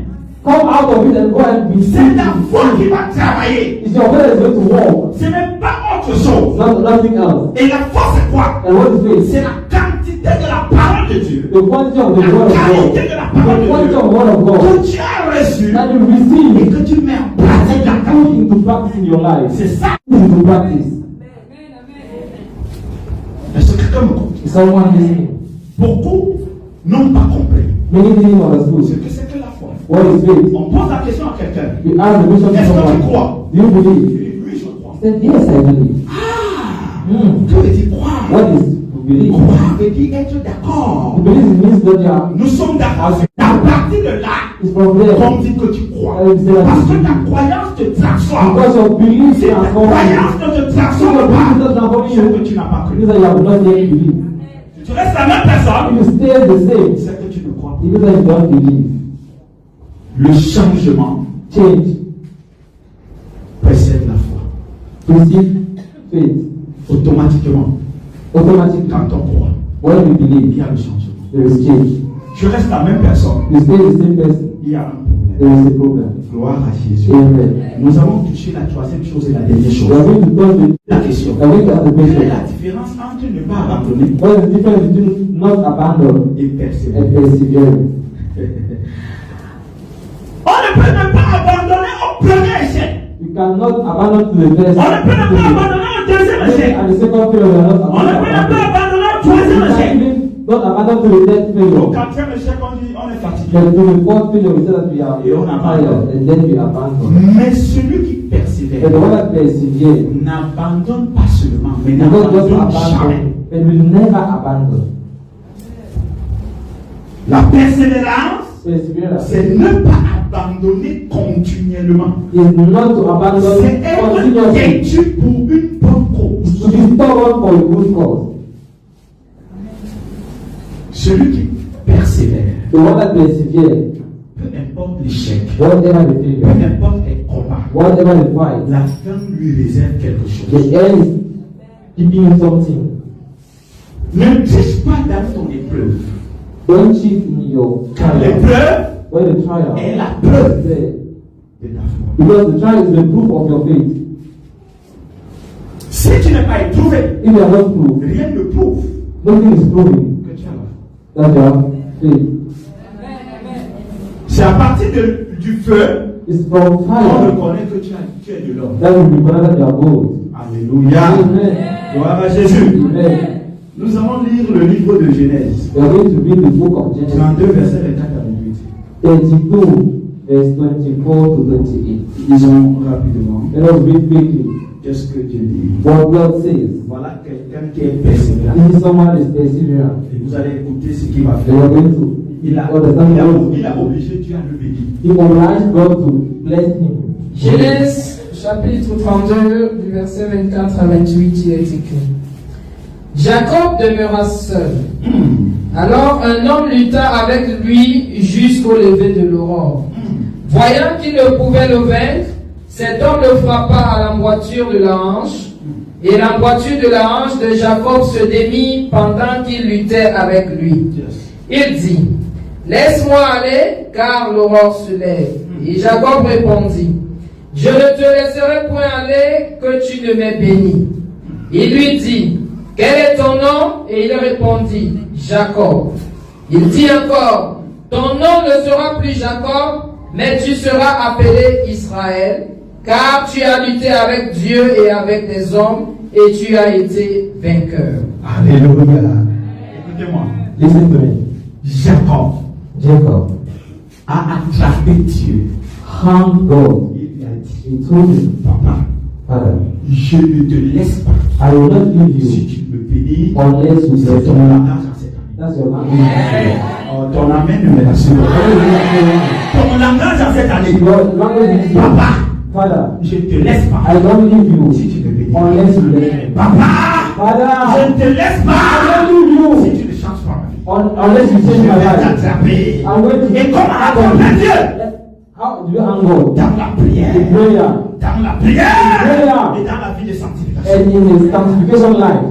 Speaker 1: come out of it and go and be
Speaker 2: C'est
Speaker 1: saved.
Speaker 2: la foi qui va travailler.
Speaker 1: It's your faith that is going to walk,
Speaker 2: Ce n'est pas autre chose.
Speaker 1: nothing else.
Speaker 2: Et la foi, c'est quoi?
Speaker 1: And what is faith?
Speaker 2: C'est la quantité de la parole de Dieu.
Speaker 1: The quantity of the word of
Speaker 2: La
Speaker 1: God.
Speaker 2: qualité de la
Speaker 1: The
Speaker 2: parole
Speaker 1: quantity
Speaker 2: de
Speaker 1: of the word of
Speaker 2: Dieu.
Speaker 1: God
Speaker 2: Que tu as reçu
Speaker 1: that you
Speaker 2: et
Speaker 1: receive
Speaker 2: que tu mets en pratique dans
Speaker 1: and
Speaker 2: ta
Speaker 1: you put
Speaker 2: vie.
Speaker 1: into practice in your life.
Speaker 2: C'est ça.
Speaker 1: Put into practice.
Speaker 2: Est-ce que quelqu'un me comprend?
Speaker 1: Is someone listening?
Speaker 2: Beaucoup n'ont pas compris
Speaker 1: Many didn't
Speaker 2: ce
Speaker 1: understood.
Speaker 2: que c'est que la foi.
Speaker 1: What is faith?
Speaker 2: On pose la question à quelqu'un.
Speaker 1: You ask the question to
Speaker 2: Est-ce que tu
Speaker 1: someone.
Speaker 2: crois?
Speaker 1: Do you
Speaker 2: Il
Speaker 1: believe?
Speaker 2: dit oui, je crois.
Speaker 1: He said, yes, I believe.
Speaker 2: Que veut dire croire?
Speaker 1: What is to believe?
Speaker 2: Croire veut dire être d'accord.
Speaker 1: To believe means that you are.
Speaker 2: Nous sommes d'accord. À partir de là,
Speaker 1: It's from there.
Speaker 2: on dit que tu crois.
Speaker 1: It's
Speaker 2: Parce que ta croyance te transforme.
Speaker 1: because your belief
Speaker 2: Si ta
Speaker 1: transforms you.
Speaker 2: croyance ne te
Speaker 1: So your
Speaker 2: transforme
Speaker 1: belief
Speaker 2: pas,
Speaker 1: does not transform
Speaker 2: c'est
Speaker 1: you.
Speaker 2: que tu n'as pas
Speaker 1: It
Speaker 2: cru.
Speaker 1: means that you have not yet believed.
Speaker 2: Si tu restes la même
Speaker 1: If
Speaker 2: personne,
Speaker 1: you stay the same,
Speaker 2: c'est que tu ne crois pas.
Speaker 1: it means that you don't believe.
Speaker 2: Le changement
Speaker 1: Change
Speaker 2: précède la foi.
Speaker 1: precedes faith.
Speaker 2: Automatiquement,
Speaker 1: Automatically,
Speaker 2: quand on croit,
Speaker 1: when you
Speaker 2: il
Speaker 1: believe,
Speaker 2: y a le changement.
Speaker 1: there is change.
Speaker 2: Tu restes la même personne,
Speaker 1: You stay the same person,
Speaker 2: il y a un
Speaker 1: there
Speaker 2: problème.
Speaker 1: is a problem.
Speaker 2: Gloire à Jésus.
Speaker 1: Amen.
Speaker 2: Nous avons touché la troisième chose et la dernière chose.
Speaker 1: We are going to turn to
Speaker 2: La question.
Speaker 1: we are going to ask the
Speaker 2: Quelle est
Speaker 1: question.
Speaker 2: la différence entre ne pas abandonner
Speaker 1: What is the difference between not abandon
Speaker 2: et
Speaker 1: and
Speaker 2: persévérer?
Speaker 1: persevering?
Speaker 2: On ne peut même pas abandonner au premier échec.
Speaker 1: You cannot abandon to the first.
Speaker 2: On ne peut même pas abandonner au deuxième échec.
Speaker 1: And the second failure, we are not
Speaker 2: On ne peut même pas
Speaker 1: abandon.
Speaker 2: abandonner au troisième échec.
Speaker 1: Don't abandon to the third
Speaker 2: Au
Speaker 1: failure.
Speaker 2: quatrième échec, on dit on est fatigué.
Speaker 1: But to the fourth failure, we say that we are
Speaker 2: Et on abandonne.
Speaker 1: tired, and then we abandon.
Speaker 2: Mais celui qui persévère
Speaker 1: But the one that perseveres,
Speaker 2: n'abandonne pas seulement, mais
Speaker 1: not just
Speaker 2: n'abandonne jamais.
Speaker 1: abandon, but will never abandon.
Speaker 2: La persévérance,
Speaker 1: Perseverance
Speaker 2: c'est ne pas abandonner continuellement.
Speaker 1: is not to abandon
Speaker 2: C'est être
Speaker 1: continuously.
Speaker 2: têtu pour une bonne
Speaker 1: It's to
Speaker 2: cause.
Speaker 1: be stubborn for a good cause.
Speaker 2: Celui qui persévère,
Speaker 1: The one that perseveres,
Speaker 2: peu importe l'échec,
Speaker 1: whatever the
Speaker 2: peu
Speaker 1: failure,
Speaker 2: importe les combats,
Speaker 1: whatever the fight,
Speaker 2: la fin lui réserve quelque chose.
Speaker 1: the end is keeping you something.
Speaker 2: Ne triche pas dans ton épreuve.
Speaker 1: Don't cheat in your trial.
Speaker 2: L'épreuve
Speaker 1: When the trial
Speaker 2: est la preuve
Speaker 1: is there.
Speaker 2: de ta foi.
Speaker 1: Because the trial is the proof of your faith.
Speaker 2: Si tu n'es pas éprouvé,
Speaker 1: If you are not proved,
Speaker 2: rien ne prouve
Speaker 1: nothing is proving
Speaker 2: que tu as la foi.
Speaker 1: that you have faith.
Speaker 2: C'est à partir du feu
Speaker 1: It's from
Speaker 2: qu'on
Speaker 1: fire
Speaker 2: reconnaît que tu es de l'homme.
Speaker 1: that will be connected that you are bold.
Speaker 2: Alléluia.
Speaker 1: Amen.
Speaker 2: Gloire à Jésus.
Speaker 1: Amen.
Speaker 2: Nous allons lire le livre de Genèse.
Speaker 1: We are going to read the book of Genesis
Speaker 2: 32, verset 24 à 28.
Speaker 1: 32, verse 24 to 28.
Speaker 2: Disons rapidement.
Speaker 1: Let us read quickly
Speaker 2: Qu'est-ce que Dieu dit?
Speaker 1: what God says.
Speaker 2: Voilà quelqu'un qui est persévérant.
Speaker 1: This is someone is perseverant.
Speaker 2: Et vous allez écouter ce qu'il va
Speaker 1: They are
Speaker 2: faire.
Speaker 1: going to
Speaker 2: Il a obligé Dieu à le bénir.
Speaker 1: He obliged God to bless him.
Speaker 3: Genèse chapitre 32 du verset 24 à 28, il est écrit. Jacob demeura seul. Alors un homme lutta avec lui jusqu'au lever de l'aurore. Voyant qu'il ne pouvait le vaincre, cet homme le frappa à l'emboîture de la hanche, et l'emboîture de la hanche de Jacob se démit pendant qu'il luttait avec lui. Il dit, laisse-moi aller, car l'aurore se lève. Et Jacob répondit, je ne te laisserai point aller que tu ne m'aies béni. Il lui dit, quel est ton nom? Et il répondit, Jacob. Il dit encore, ton nom ne sera plus Jacob, mais tu seras appelé Israël, car tu as lutté avec Dieu et avec des hommes, et tu as été vainqueur.
Speaker 2: Alléluia. Écoutez-moi.
Speaker 1: Listen to me.
Speaker 2: Jacob a attrapé Dieu.
Speaker 1: Hang God.
Speaker 2: Il lui a dit,
Speaker 1: He told him,
Speaker 2: papa,
Speaker 1: Father,
Speaker 2: je ne te laisse pas.
Speaker 1: I will not leave
Speaker 2: Si
Speaker 1: you
Speaker 2: tu me bénis,
Speaker 1: unless you
Speaker 2: c'est
Speaker 1: bless
Speaker 2: ton
Speaker 1: me.
Speaker 2: langage en cette année.
Speaker 1: That's your language.
Speaker 2: Oh, ton amen ne me rassure pas. Ton langage en cette année.
Speaker 1: Your language is
Speaker 2: Papa,
Speaker 1: Father,
Speaker 2: je ne te laisse pas.
Speaker 1: I don't leave
Speaker 2: Si
Speaker 1: you
Speaker 2: tu me bénis.
Speaker 1: unless you bless me.
Speaker 2: Papa,
Speaker 1: Father,
Speaker 2: je ne te laisse
Speaker 1: I
Speaker 2: pas.
Speaker 1: don't leave you
Speaker 2: Si tu ne changes pas ma vie.
Speaker 1: unless you
Speaker 2: Je
Speaker 1: change my
Speaker 2: vais
Speaker 1: life.
Speaker 2: t'attraper.
Speaker 1: I'm going to
Speaker 2: Et comment attraper Dieu?
Speaker 1: How do you hang God?
Speaker 2: Dans la prière.
Speaker 1: In prayer
Speaker 2: Dans la prière.
Speaker 1: Prayer.
Speaker 2: Et dans la vie de sanctification.
Speaker 1: and in his sanctification life.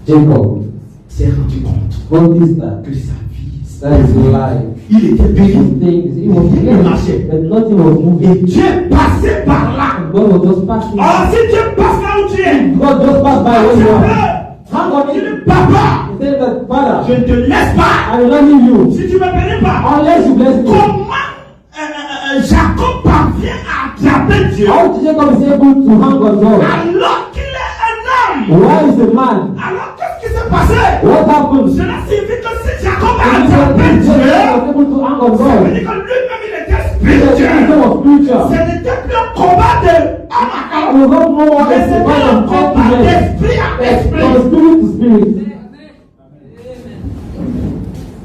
Speaker 1: Jacob
Speaker 2: s'est rendu compte
Speaker 1: noticed that
Speaker 2: que sa vie,
Speaker 1: that his life,
Speaker 2: il était béni.
Speaker 1: things, he was
Speaker 2: Il
Speaker 1: blessed,
Speaker 2: marchait.
Speaker 1: but nothing was
Speaker 2: Et
Speaker 1: moving.
Speaker 2: Dieu passait par là.
Speaker 1: God was just passing.
Speaker 2: Oh, si Dieu passe là où tu es,
Speaker 1: God just passed by where you are.
Speaker 2: tu
Speaker 1: Hang on
Speaker 2: dis,
Speaker 1: it.
Speaker 2: papa,
Speaker 1: He said that, Father,
Speaker 2: je ne te laisse pas.
Speaker 1: I will not leave you
Speaker 2: Si tu ne me bénis pas,
Speaker 1: unless you bless me.
Speaker 2: comment Jacob parvient à attraper Dieu
Speaker 1: How Jacob is able to hang on God?
Speaker 2: alors qu'il est un homme?
Speaker 1: Why is a man?
Speaker 2: Alors qu'est-ce qui s'est passé?
Speaker 1: What happened?
Speaker 2: Cela signifie que si Jacob a
Speaker 1: He
Speaker 2: attrapé
Speaker 1: was
Speaker 2: Dieu,
Speaker 1: able to hang on
Speaker 2: ça
Speaker 1: God.
Speaker 2: veut dire que lui-même il était
Speaker 1: Because
Speaker 2: spirituel.
Speaker 1: he was spiritual.
Speaker 2: Ce n'était plus un combat de homme à
Speaker 1: He
Speaker 2: homme,
Speaker 1: was not no more
Speaker 2: mais
Speaker 1: a
Speaker 2: c'était
Speaker 1: man
Speaker 2: un
Speaker 1: of
Speaker 2: combat
Speaker 1: man.
Speaker 2: d'esprit à
Speaker 1: From
Speaker 2: esprit.
Speaker 1: spirit to spirit.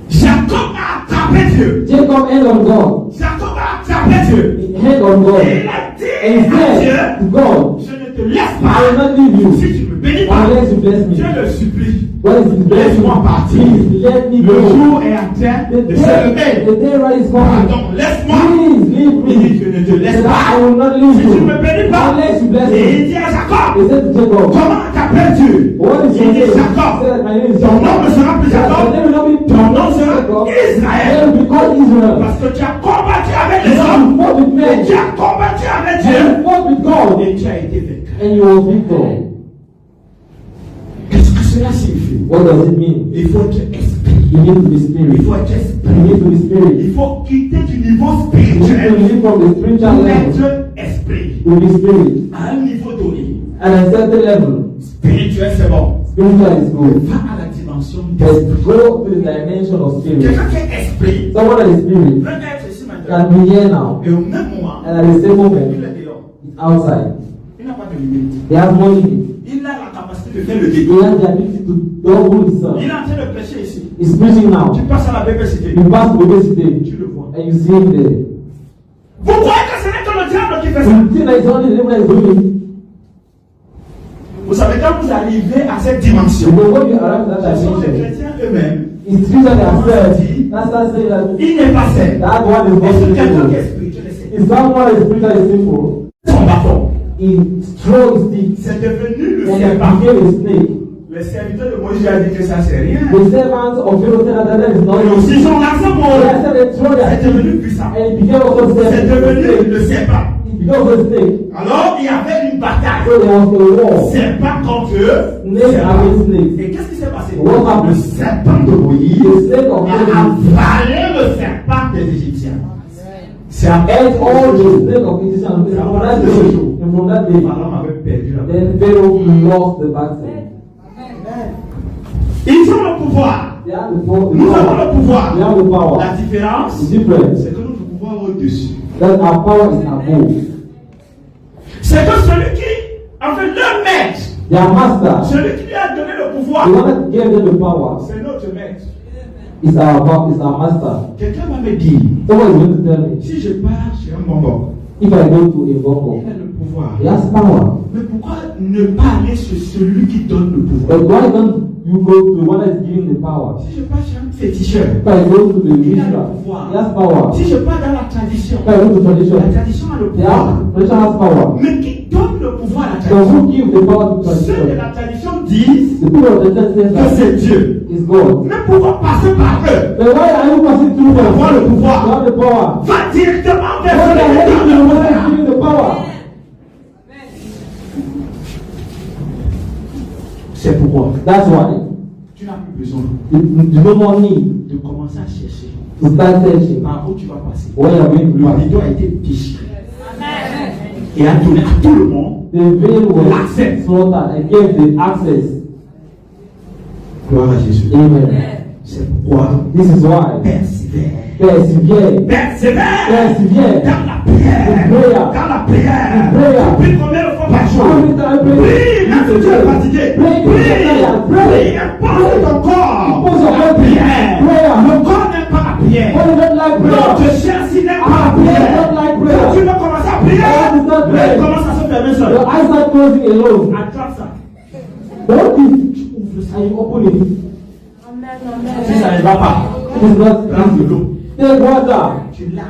Speaker 2: Jacob a attrapé Dieu.
Speaker 1: Jacob held on God.
Speaker 2: Jacob a attrapé Dieu.
Speaker 1: He held on God.
Speaker 2: Et il a dit
Speaker 1: And he
Speaker 2: à Dieu,
Speaker 1: said to God,
Speaker 2: je ne te laisse
Speaker 1: I will
Speaker 2: pas.
Speaker 1: not leave you
Speaker 2: Si tu me bénis pas,
Speaker 1: unless you bless me.
Speaker 2: Dieu le supplie.
Speaker 1: What is his blessing?
Speaker 2: Laisse-moi partir.
Speaker 1: Please let me
Speaker 2: Le
Speaker 1: go.
Speaker 2: jour est en train
Speaker 1: The
Speaker 2: de se lever.
Speaker 1: day right is coming.
Speaker 2: Pardon, laisse-moi.
Speaker 1: Please leave
Speaker 2: Il dit,
Speaker 1: me.
Speaker 2: je ne te laisse
Speaker 1: Said, I
Speaker 2: pas.
Speaker 1: will not leave
Speaker 2: Si tu
Speaker 1: you
Speaker 2: ne me bénis pas.
Speaker 1: unless you bless
Speaker 2: Et il
Speaker 1: me.
Speaker 2: dit à Jacob,
Speaker 1: He said to Jacob,
Speaker 2: comment t'appelles Dieu?
Speaker 1: what is
Speaker 2: Il
Speaker 1: your
Speaker 2: dit
Speaker 1: name? He
Speaker 2: Jacob.
Speaker 1: said, my name is
Speaker 2: Ton nom ne
Speaker 1: Jacob.
Speaker 2: sera plus
Speaker 1: Your
Speaker 2: Jacob.
Speaker 1: name will not be
Speaker 2: Ton nom sera
Speaker 1: Jacob.
Speaker 2: Israël.
Speaker 1: It will be called Israel.
Speaker 2: Parce que tu as combattu avec les
Speaker 1: Because
Speaker 2: hommes.
Speaker 1: you fought with
Speaker 2: Et
Speaker 1: men.
Speaker 2: tu as combattu avec
Speaker 1: And
Speaker 2: Dieu.
Speaker 1: you fought with God.
Speaker 2: Et tu as été vaincu.
Speaker 1: And you were victor.
Speaker 2: Qu'est-ce que cela signifie?
Speaker 1: What does it mean?
Speaker 2: Il faut être esprit.
Speaker 1: You need to be
Speaker 2: Il
Speaker 1: spirit.
Speaker 2: faut être
Speaker 1: You
Speaker 2: esprit.
Speaker 1: need to be spirit.
Speaker 2: Il faut quitter du niveau
Speaker 1: You need to
Speaker 2: spirituel
Speaker 1: live from the spiritual
Speaker 2: pour
Speaker 1: level
Speaker 2: être esprit.
Speaker 1: to be spirit.
Speaker 2: À un niveau donné.
Speaker 1: At a certain level,
Speaker 2: Spirituel, c'est bon.
Speaker 1: spiritual is good.
Speaker 2: Va à la dimension d'esprit.
Speaker 1: But go to the dimension of spirit.
Speaker 2: Quelqu'un qui est esprit
Speaker 1: Someone that is spirit
Speaker 2: peut être ici maintenant.
Speaker 1: can be here now,
Speaker 2: Et au même moment,
Speaker 1: and at the same
Speaker 2: il
Speaker 1: moment,
Speaker 2: est dehors.
Speaker 1: it's outside.
Speaker 2: Il n'a pas de limite.
Speaker 1: He has no limit.
Speaker 2: Il a la capacité de faire le
Speaker 1: He
Speaker 2: détour.
Speaker 1: has the ability to double himself.
Speaker 2: Il est en train de prêcher ici.
Speaker 1: He's preaching now.
Speaker 2: Tu passes à la BPCT.
Speaker 1: You pass to the city,
Speaker 2: Tu le vois.
Speaker 1: and you see him there.
Speaker 2: Vous croyez que ce n'est que le diable qui fait
Speaker 1: So
Speaker 2: ça?
Speaker 1: you think that it's only the devil that is doing it.
Speaker 2: Vous savez, quand vous arrivez à cette dimension,
Speaker 1: Because when you arrive to that
Speaker 2: ce sont les
Speaker 1: dimension,
Speaker 2: chrétiens eux-mêmes.
Speaker 1: it's spiritual themselves. That's not saying that
Speaker 2: Il n'est pas sain.
Speaker 1: that one is
Speaker 2: Et
Speaker 1: not
Speaker 2: c'est quelqu'un qui est
Speaker 1: spiritual.
Speaker 2: spirituel. C'est
Speaker 1: If someone is spiritual is simple,
Speaker 2: son bâton.
Speaker 1: he throws his stick
Speaker 2: C'est devenu le
Speaker 1: and he
Speaker 2: serpent.
Speaker 1: became a snake.
Speaker 2: Les serviteurs de Moïse a dit que ça c'est rien.
Speaker 1: The servants of Pharaoh said that is not
Speaker 2: Et aussi son argent pour eux.
Speaker 1: They said they throw their
Speaker 2: C'est
Speaker 1: stick
Speaker 2: devenu puissant.
Speaker 1: and it became also
Speaker 2: C'est devenu
Speaker 1: snake.
Speaker 2: le serpent.
Speaker 1: It became also a snake.
Speaker 2: Alors il y avait une bataille.
Speaker 1: So there was a war.
Speaker 2: Serpent contre eux.
Speaker 1: Snake against snake.
Speaker 2: Et qu'est-ce qui s'est passé?
Speaker 1: What happened?
Speaker 2: Le serpent de Moïse
Speaker 1: The snake of
Speaker 2: a
Speaker 1: Moses
Speaker 2: avalé le serpent des Égyptiens. C'est à
Speaker 1: ate all the snake of Egyptians. And from that day, and from that day,
Speaker 2: Pharaon avait perdu la bataille.
Speaker 1: then Pharaoh lost the battle.
Speaker 2: Ils ont le pouvoir.
Speaker 1: They have the power.
Speaker 2: Nous avons le pouvoir.
Speaker 1: We have the power.
Speaker 2: La différence,
Speaker 1: The difference
Speaker 2: c'est que notre pouvoir est au-dessus.
Speaker 1: that our power is above.
Speaker 2: C'est que celui qui a fait le maître,
Speaker 1: Their master,
Speaker 2: celui qui lui a donné le pouvoir,
Speaker 1: the one that gave them the power,
Speaker 2: c'est notre maître.
Speaker 1: is our master.
Speaker 2: Quelqu'un va me dire,
Speaker 1: Someone is going to tell me,
Speaker 2: si je pars chez un bonbon,
Speaker 1: if I go to a
Speaker 2: il
Speaker 1: bongo,
Speaker 2: a le pouvoir.
Speaker 1: he has power.
Speaker 2: Mais pourquoi ne pas aller sur celui qui donne le pouvoir?
Speaker 1: But why don't you go to the one that is giving the power?
Speaker 2: Si je pars chez un féticheur,
Speaker 1: If I go to the
Speaker 2: il a le
Speaker 1: ritual,
Speaker 2: pouvoir.
Speaker 1: he has power.
Speaker 2: Si je pars dans la tradition,
Speaker 1: If I go to
Speaker 2: la
Speaker 1: tradition,
Speaker 2: tradition a le
Speaker 1: the
Speaker 2: pouvoir.
Speaker 1: tradition has power.
Speaker 2: Mais qui donne le pouvoir à la
Speaker 1: So
Speaker 2: tradition?
Speaker 1: who give the power to
Speaker 2: Ceux de
Speaker 1: tradition?
Speaker 2: la tradition disent
Speaker 1: The people of the church say
Speaker 2: que
Speaker 1: that
Speaker 2: c'est Dieu.
Speaker 1: is God.
Speaker 2: Mais pourquoi passer par eux?
Speaker 1: But why are you passing through them?
Speaker 2: Avoir le pouvoir.
Speaker 1: You have the power.
Speaker 2: Va directement vers
Speaker 1: Why
Speaker 2: celui
Speaker 1: are
Speaker 2: qui
Speaker 1: you
Speaker 2: donne
Speaker 1: the
Speaker 2: le
Speaker 1: one that is
Speaker 2: pouvoir.
Speaker 1: giving the power?
Speaker 2: C'est pourquoi
Speaker 1: That's why
Speaker 2: besoin
Speaker 1: You no more need
Speaker 2: de commencer à chercher
Speaker 1: to start searching
Speaker 2: par où tu vas passer.
Speaker 1: where you are going to
Speaker 2: Le
Speaker 1: pass.
Speaker 2: rideau a été déchiré et a donné à tout le monde
Speaker 1: The veil was
Speaker 2: Access.
Speaker 1: slaughtered and gave the access.
Speaker 2: gloire à Jésus.
Speaker 1: Amen.
Speaker 2: C'est pourquoi
Speaker 1: This is why
Speaker 2: persévère.
Speaker 1: persevere.
Speaker 2: Persévère
Speaker 1: Persevere.
Speaker 2: dans la prière.
Speaker 1: In prayer.
Speaker 2: Dans la prière.
Speaker 1: In prayer.
Speaker 2: Prie combien de fois par jour?
Speaker 1: How many times pray?
Speaker 2: Prie, même si tu es fatigué.
Speaker 1: Pray,
Speaker 2: Prie, pose ton corps.
Speaker 1: Pose your
Speaker 2: à la prière.
Speaker 1: Prayer.
Speaker 2: Le corps n'aime pas la prière.
Speaker 1: When you don't like prayer,
Speaker 2: Notre chair s'il n'aime pas la
Speaker 1: our prayer
Speaker 2: prière.
Speaker 1: don't like
Speaker 2: Quand
Speaker 1: prayer.
Speaker 2: tu veux commencer à prier,
Speaker 1: Prayer.
Speaker 2: commence à se fermer seul.
Speaker 1: Your eyes are closing alone.
Speaker 2: Attrape ça.
Speaker 1: Don't be ouvre ça, you open it.
Speaker 2: Si ça ne va pas,
Speaker 1: It is not
Speaker 2: prends de l'eau.
Speaker 1: take water
Speaker 2: Tu laves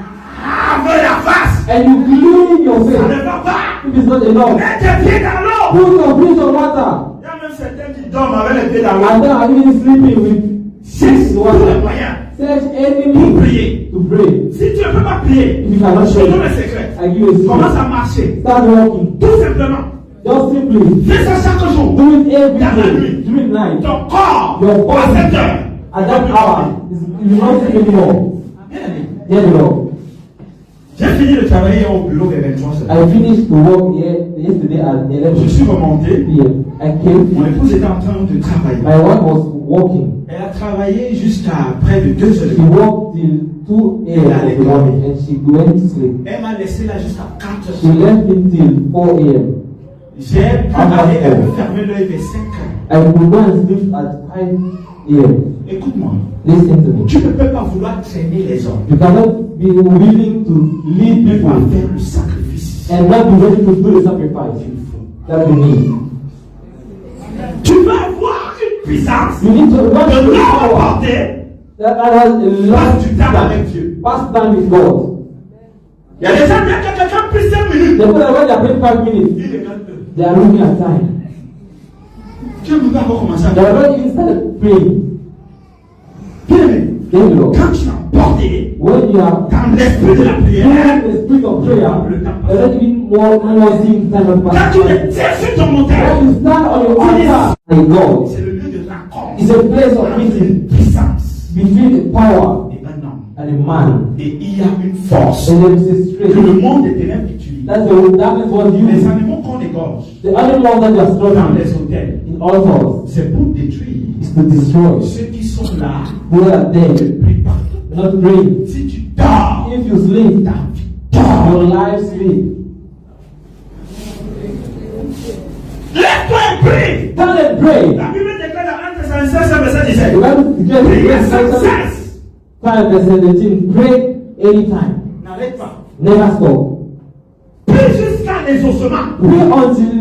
Speaker 2: la face.
Speaker 1: and you clean your
Speaker 2: Ça
Speaker 1: face.
Speaker 2: ne va pas.
Speaker 1: If it's not enough,
Speaker 2: Mets tes pieds dans l'eau.
Speaker 1: put your feet on water.
Speaker 2: Il y a même certains qui dorment avec les pieds dans
Speaker 1: And
Speaker 2: l'eau.
Speaker 1: then are even sleeping with
Speaker 2: Cherche
Speaker 1: in
Speaker 2: tous les
Speaker 1: water.
Speaker 2: moyens
Speaker 1: Search
Speaker 2: pour
Speaker 1: enemy
Speaker 2: prier.
Speaker 1: to pray.
Speaker 2: Si tu ne peux pas prier,
Speaker 1: If you cannot
Speaker 2: je te donne
Speaker 1: pray,
Speaker 2: le secret.
Speaker 1: I give you a
Speaker 2: Commence
Speaker 1: secret.
Speaker 2: à marcher.
Speaker 1: Start walking.
Speaker 2: Tout simplement.
Speaker 1: Just simply
Speaker 2: Fais ça chaque jour.
Speaker 1: do it every
Speaker 2: Dans la
Speaker 1: day.
Speaker 2: nuit.
Speaker 1: Do it night.
Speaker 2: Ton corps,
Speaker 1: Your body
Speaker 2: à 7 heures.
Speaker 1: at that hour you will not sleep anymore. Dear Lord,
Speaker 2: J'ai fini de travailler au bureau vers 23 heures.
Speaker 1: I finished to work yesterday at
Speaker 2: Je
Speaker 1: 11
Speaker 2: suis remonté.
Speaker 1: p.m. I came.
Speaker 2: Mon épouse était en train de travailler.
Speaker 1: My wife was working.
Speaker 2: Elle a travaillé jusqu'à près de 2 heures.
Speaker 1: She worked till 2 a.m. of the morning and she went to sleep.
Speaker 2: Elle m'a laissé là jusqu'à 4
Speaker 1: She
Speaker 2: heures.
Speaker 1: left until 4 a.m.
Speaker 2: J'ai préparé, elle peut fermer l'œil vers 5 heures.
Speaker 1: I could go and sleep at 5 a.m.
Speaker 2: Écoute-moi.
Speaker 1: Listen to me.
Speaker 2: Tu ne peux pas vouloir traîner les hommes.
Speaker 1: You cannot be willing to lead
Speaker 2: Tu vas
Speaker 1: people
Speaker 2: faire le sacrifice.
Speaker 1: and not be ready to do the sacrifice that you need.
Speaker 2: Tu vas avoir une puissance
Speaker 1: You need to
Speaker 2: de
Speaker 1: want to power
Speaker 2: l'emporter.
Speaker 1: that has a lot
Speaker 2: Passe du temps avec Dieu.
Speaker 1: pass time with God.
Speaker 2: Il y a des gens qui ont quelqu'un plus 5 minutes.
Speaker 1: The people that when they are praying 5 minutes,
Speaker 2: Il regarde eux.
Speaker 1: they are looking at time.
Speaker 2: Tu ne peux pas commencer à
Speaker 1: They are not even started praying.
Speaker 2: prier.
Speaker 1: Then Lord,
Speaker 2: Quand tu es emporté
Speaker 1: when you are
Speaker 2: dans l'esprit de la prière,
Speaker 1: in the spirit of prayer, you are not even more seeing time of
Speaker 2: quand
Speaker 1: pass
Speaker 2: tu te
Speaker 1: time.
Speaker 2: tiens sur ton montagne,
Speaker 1: When you stand on your altar, my God,
Speaker 2: c'est le lieu de rencontre.
Speaker 1: it's a place of
Speaker 2: Entre
Speaker 1: meeting
Speaker 2: une puissance
Speaker 1: between the power
Speaker 2: et un homme.
Speaker 1: and a man.
Speaker 2: Et il y a une force
Speaker 1: And there is a
Speaker 2: que le
Speaker 1: strength.
Speaker 2: monde des ténèbres utilise.
Speaker 1: That is what you
Speaker 2: Les animaux qu'on égorge
Speaker 1: the animals that you are
Speaker 2: dans
Speaker 1: slaughtering
Speaker 2: les hôtels,
Speaker 1: in altars
Speaker 2: c'est pour détruire
Speaker 1: is to destroy.
Speaker 2: ceux qui sont là.
Speaker 1: Who are
Speaker 2: Ne
Speaker 1: dead,
Speaker 2: prie pas.
Speaker 1: not praying.
Speaker 2: Si tu dors,
Speaker 1: If you sleep,
Speaker 2: ta vie dort.
Speaker 1: your life sleep.
Speaker 2: Lève-toi et prie.
Speaker 1: Stand and pray.
Speaker 2: La Bible déclare dans 1 Thessaloniciens 5, verset 17.
Speaker 1: The Bible declares in
Speaker 2: Priez sans
Speaker 1: Revelation
Speaker 2: cesse.
Speaker 1: 5 verse 17, pray anytime.
Speaker 2: N'arrête pas.
Speaker 1: Never stop.
Speaker 2: Prie jusqu'à l'exaucement.
Speaker 1: Pray until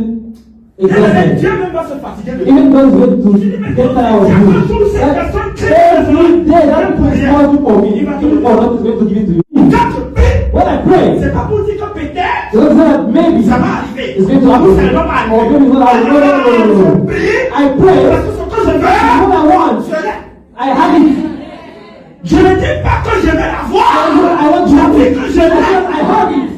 Speaker 1: exhausted.
Speaker 2: Dieu même va se fatiguer de
Speaker 1: Even God is going to get tired of you. That every day that is responsible for me. Even God is going to give it to you.
Speaker 2: Quand tu pries,
Speaker 1: When I pray,
Speaker 2: c'est pas pour dire que peut-être
Speaker 1: so that maybe
Speaker 2: ça va arriver.
Speaker 1: it's going to happen.
Speaker 2: Ou ça ne va pas
Speaker 1: Or
Speaker 2: arriver.
Speaker 1: maybe it's not happening. No.
Speaker 2: Prier,
Speaker 1: I pray.
Speaker 2: parce que ce que je veux,
Speaker 1: What I want,
Speaker 2: je l'ai.
Speaker 1: I have it.
Speaker 2: Je ne dis pas que je vais l'avoir.
Speaker 1: I want to have it.
Speaker 2: Je l'ai.
Speaker 1: I have it.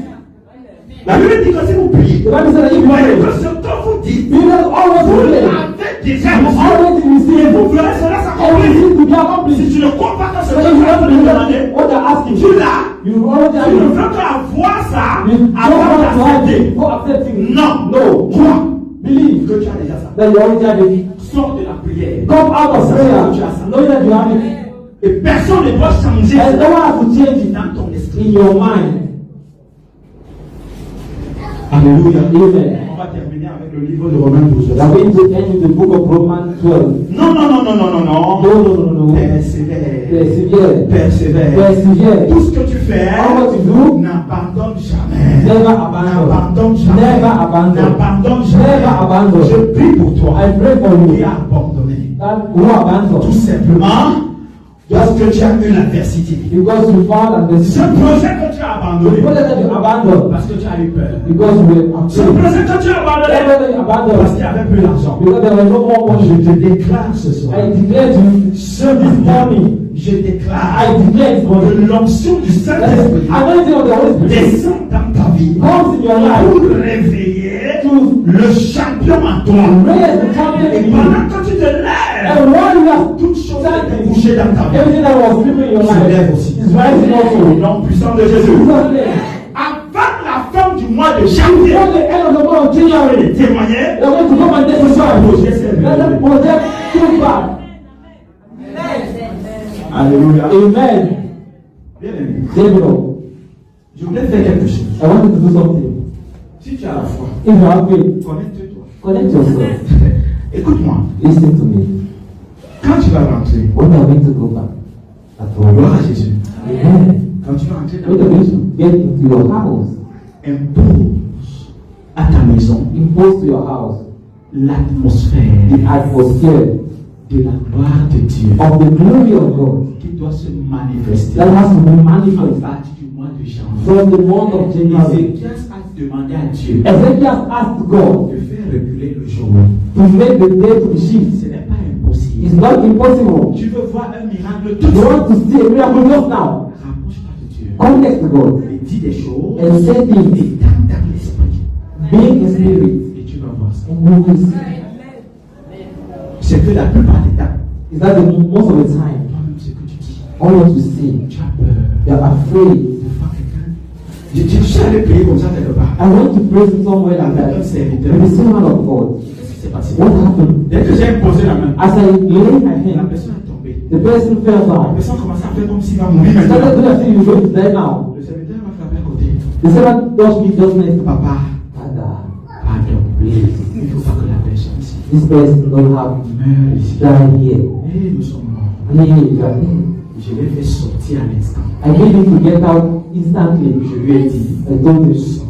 Speaker 2: La Bible dit que si vous priez,
Speaker 1: The Bible says that if you
Speaker 2: voyez
Speaker 1: pray,
Speaker 2: que ce que vous dites,
Speaker 1: you will always
Speaker 2: vous
Speaker 1: pray.
Speaker 2: l'avez déjà
Speaker 1: You
Speaker 2: reçu.
Speaker 1: always
Speaker 2: Et
Speaker 1: receive.
Speaker 2: vous verrez cela
Speaker 1: Everything
Speaker 2: s'accomplir.
Speaker 1: to be
Speaker 2: Si
Speaker 1: accomplished.
Speaker 2: tu ne crois pas que ce
Speaker 1: But
Speaker 2: que
Speaker 1: if
Speaker 2: tu
Speaker 1: you
Speaker 2: vas
Speaker 1: want
Speaker 2: me
Speaker 1: to
Speaker 2: demander,
Speaker 1: do what you're asking,
Speaker 2: tu l'as.
Speaker 1: you already
Speaker 2: Tu
Speaker 1: have
Speaker 2: ne
Speaker 1: it.
Speaker 2: veux qu'avoir ça
Speaker 1: You don't
Speaker 2: avant
Speaker 1: want to have
Speaker 2: d'accepter.
Speaker 1: it for accepting.
Speaker 2: Non.
Speaker 1: No.
Speaker 2: Crois
Speaker 1: Believe
Speaker 2: que tu as déjà ça.
Speaker 1: that you already have it.
Speaker 2: Sors de la prière.
Speaker 1: Come out of prayer, knowing that you have it.
Speaker 2: Et personne ne doit changer
Speaker 1: And no one has to change it
Speaker 2: dans ton esprit.
Speaker 1: in your mind.
Speaker 2: Alléluia.
Speaker 1: Amen.
Speaker 2: On va terminer avec le livre de Romains 12.
Speaker 1: We are going to end with the book of Romans 12.
Speaker 2: Non, non, non, non, non, non, non.
Speaker 1: No.
Speaker 2: Persévère.
Speaker 1: Persevere.
Speaker 2: Persévère.
Speaker 1: Persevere.
Speaker 2: Tout ce que tu fais,
Speaker 1: All what you do,
Speaker 2: n'abandonne jamais.
Speaker 1: never abandon.
Speaker 2: N'abandonne jamais.
Speaker 1: Never abandon.
Speaker 2: N'abandonne jamais.
Speaker 1: Never abandon.
Speaker 2: Je prie pour toi.
Speaker 1: I pray for
Speaker 2: Qui
Speaker 1: you.
Speaker 2: a abandonné.
Speaker 1: That who abandon.
Speaker 2: Tout simplement parce que tu as eu l'adversité.
Speaker 1: Because you found that
Speaker 2: Ce
Speaker 1: the
Speaker 2: projet que tu as abandonné
Speaker 1: project that you abandoned.
Speaker 2: parce que tu as eu peur.
Speaker 1: Because you were
Speaker 2: Ce
Speaker 1: afraid.
Speaker 2: projet que tu as abandonné
Speaker 1: That you
Speaker 2: parce
Speaker 1: abandoned.
Speaker 2: qu'il n'y avait plus d'argent.
Speaker 1: Because there was no more money.
Speaker 2: Je te déclare ce soir.
Speaker 1: I declare to you
Speaker 2: Ce
Speaker 1: this morning.
Speaker 2: je déclare
Speaker 1: I declare this morning.
Speaker 2: que l'onction du
Speaker 1: That the
Speaker 2: Saint-Esprit
Speaker 1: anointing of the Holy Spirit
Speaker 2: descend dans ta vie
Speaker 1: comes in your life
Speaker 2: pour réveiller
Speaker 1: to
Speaker 2: le champion en toi.
Speaker 1: Raise the champion
Speaker 2: Et
Speaker 1: in you.
Speaker 2: pendant que tu te lèves,
Speaker 1: And while you are
Speaker 2: toute chose est bougée dans ta vie.
Speaker 1: everything that was sleeping in your
Speaker 2: Se lève
Speaker 1: life
Speaker 2: aussi.
Speaker 1: is rising
Speaker 2: Au
Speaker 1: also.
Speaker 2: nom puissant de Jésus.
Speaker 1: Jesus' name.
Speaker 2: Avant la fin du mois de janvier,
Speaker 1: Before the end of the month of January,
Speaker 2: témoigner,
Speaker 1: they're going to come and testify.
Speaker 2: projet s'est
Speaker 1: Let
Speaker 2: révélé.
Speaker 1: them project come back.
Speaker 2: Alléluia.
Speaker 1: Amen.
Speaker 2: Bien aimé,
Speaker 1: David,
Speaker 2: je voulais faire quelque chose.
Speaker 1: I want you to do something.
Speaker 2: Si tu as la foi,
Speaker 1: If you have faith,
Speaker 2: connecte-toi.
Speaker 1: connect yourself.
Speaker 2: Écoute-moi.
Speaker 1: Listen to me.
Speaker 2: Quand tu vas rentrer,
Speaker 1: When you are going to go back at home,
Speaker 2: gloire à Jésus.
Speaker 1: Amen.
Speaker 2: Quand tu vas rentrer
Speaker 1: When you are
Speaker 2: dans
Speaker 1: going to get into your house,
Speaker 2: impose à ta maison
Speaker 1: impose to your house
Speaker 2: l'atmosphère
Speaker 1: the atmosphere
Speaker 2: de la gloire de Dieu
Speaker 1: of the glory of God
Speaker 2: qui doit se manifester
Speaker 1: that has to be
Speaker 2: à
Speaker 1: manifested
Speaker 2: partir du mois de janvier.
Speaker 1: from the month of January.
Speaker 2: Ézéchias a demandé à Dieu
Speaker 1: Ezekiel asked God
Speaker 2: de faire reculer le jour.
Speaker 1: to make the day to be shift.
Speaker 2: Ce n'est pas impossible.
Speaker 1: It's not impossible.
Speaker 2: Tu veux voir un miracle tout de
Speaker 1: You
Speaker 2: suite.
Speaker 1: want to see a miracle just now?
Speaker 2: Rapproche-toi de Dieu.
Speaker 1: Connect to God
Speaker 2: Et dis des choses.
Speaker 1: and say things,
Speaker 2: Et tente dans l'esprit.
Speaker 1: being in spirit,
Speaker 2: Et tu vas voir ça.
Speaker 1: and you will see.
Speaker 2: C'est que la plupart des temps,
Speaker 1: Is that the most of the time,
Speaker 2: toi-même, ce que tu dis,
Speaker 1: all what you see,
Speaker 2: tu as peur
Speaker 1: you are afraid.
Speaker 2: de voir quelqu'un. Je suis allé prier comme ça quelque part.
Speaker 1: I want to pray somewhere like that.
Speaker 2: Avec un serviteur.
Speaker 1: With the servant of God.
Speaker 2: Qu'est-ce qui s'est passé?
Speaker 1: What happened?
Speaker 2: Dès que j'ai imposé la main,
Speaker 1: As I laid my
Speaker 2: la
Speaker 1: hand,
Speaker 2: personne est tombée.
Speaker 1: the person fell
Speaker 2: La
Speaker 1: down.
Speaker 2: personne commençait à faire comme s'il va mourir
Speaker 1: Started
Speaker 2: maintenant.
Speaker 1: doing as if you're going to die now.
Speaker 2: Le serviteur m'a frappé à côté.
Speaker 1: The servant touched me just next to
Speaker 2: Papa,
Speaker 1: Father,
Speaker 2: pardon, please. Il ne faut pas que la personne ici
Speaker 1: this person don't have
Speaker 2: meure ici.
Speaker 1: die here.
Speaker 2: Et nous sommes morts.
Speaker 1: Here you are.
Speaker 2: Je l'ai fait sortir à l'instant.
Speaker 1: I need him to get out instantly.
Speaker 2: Je lui ai dit,
Speaker 1: I told him,
Speaker 2: sors.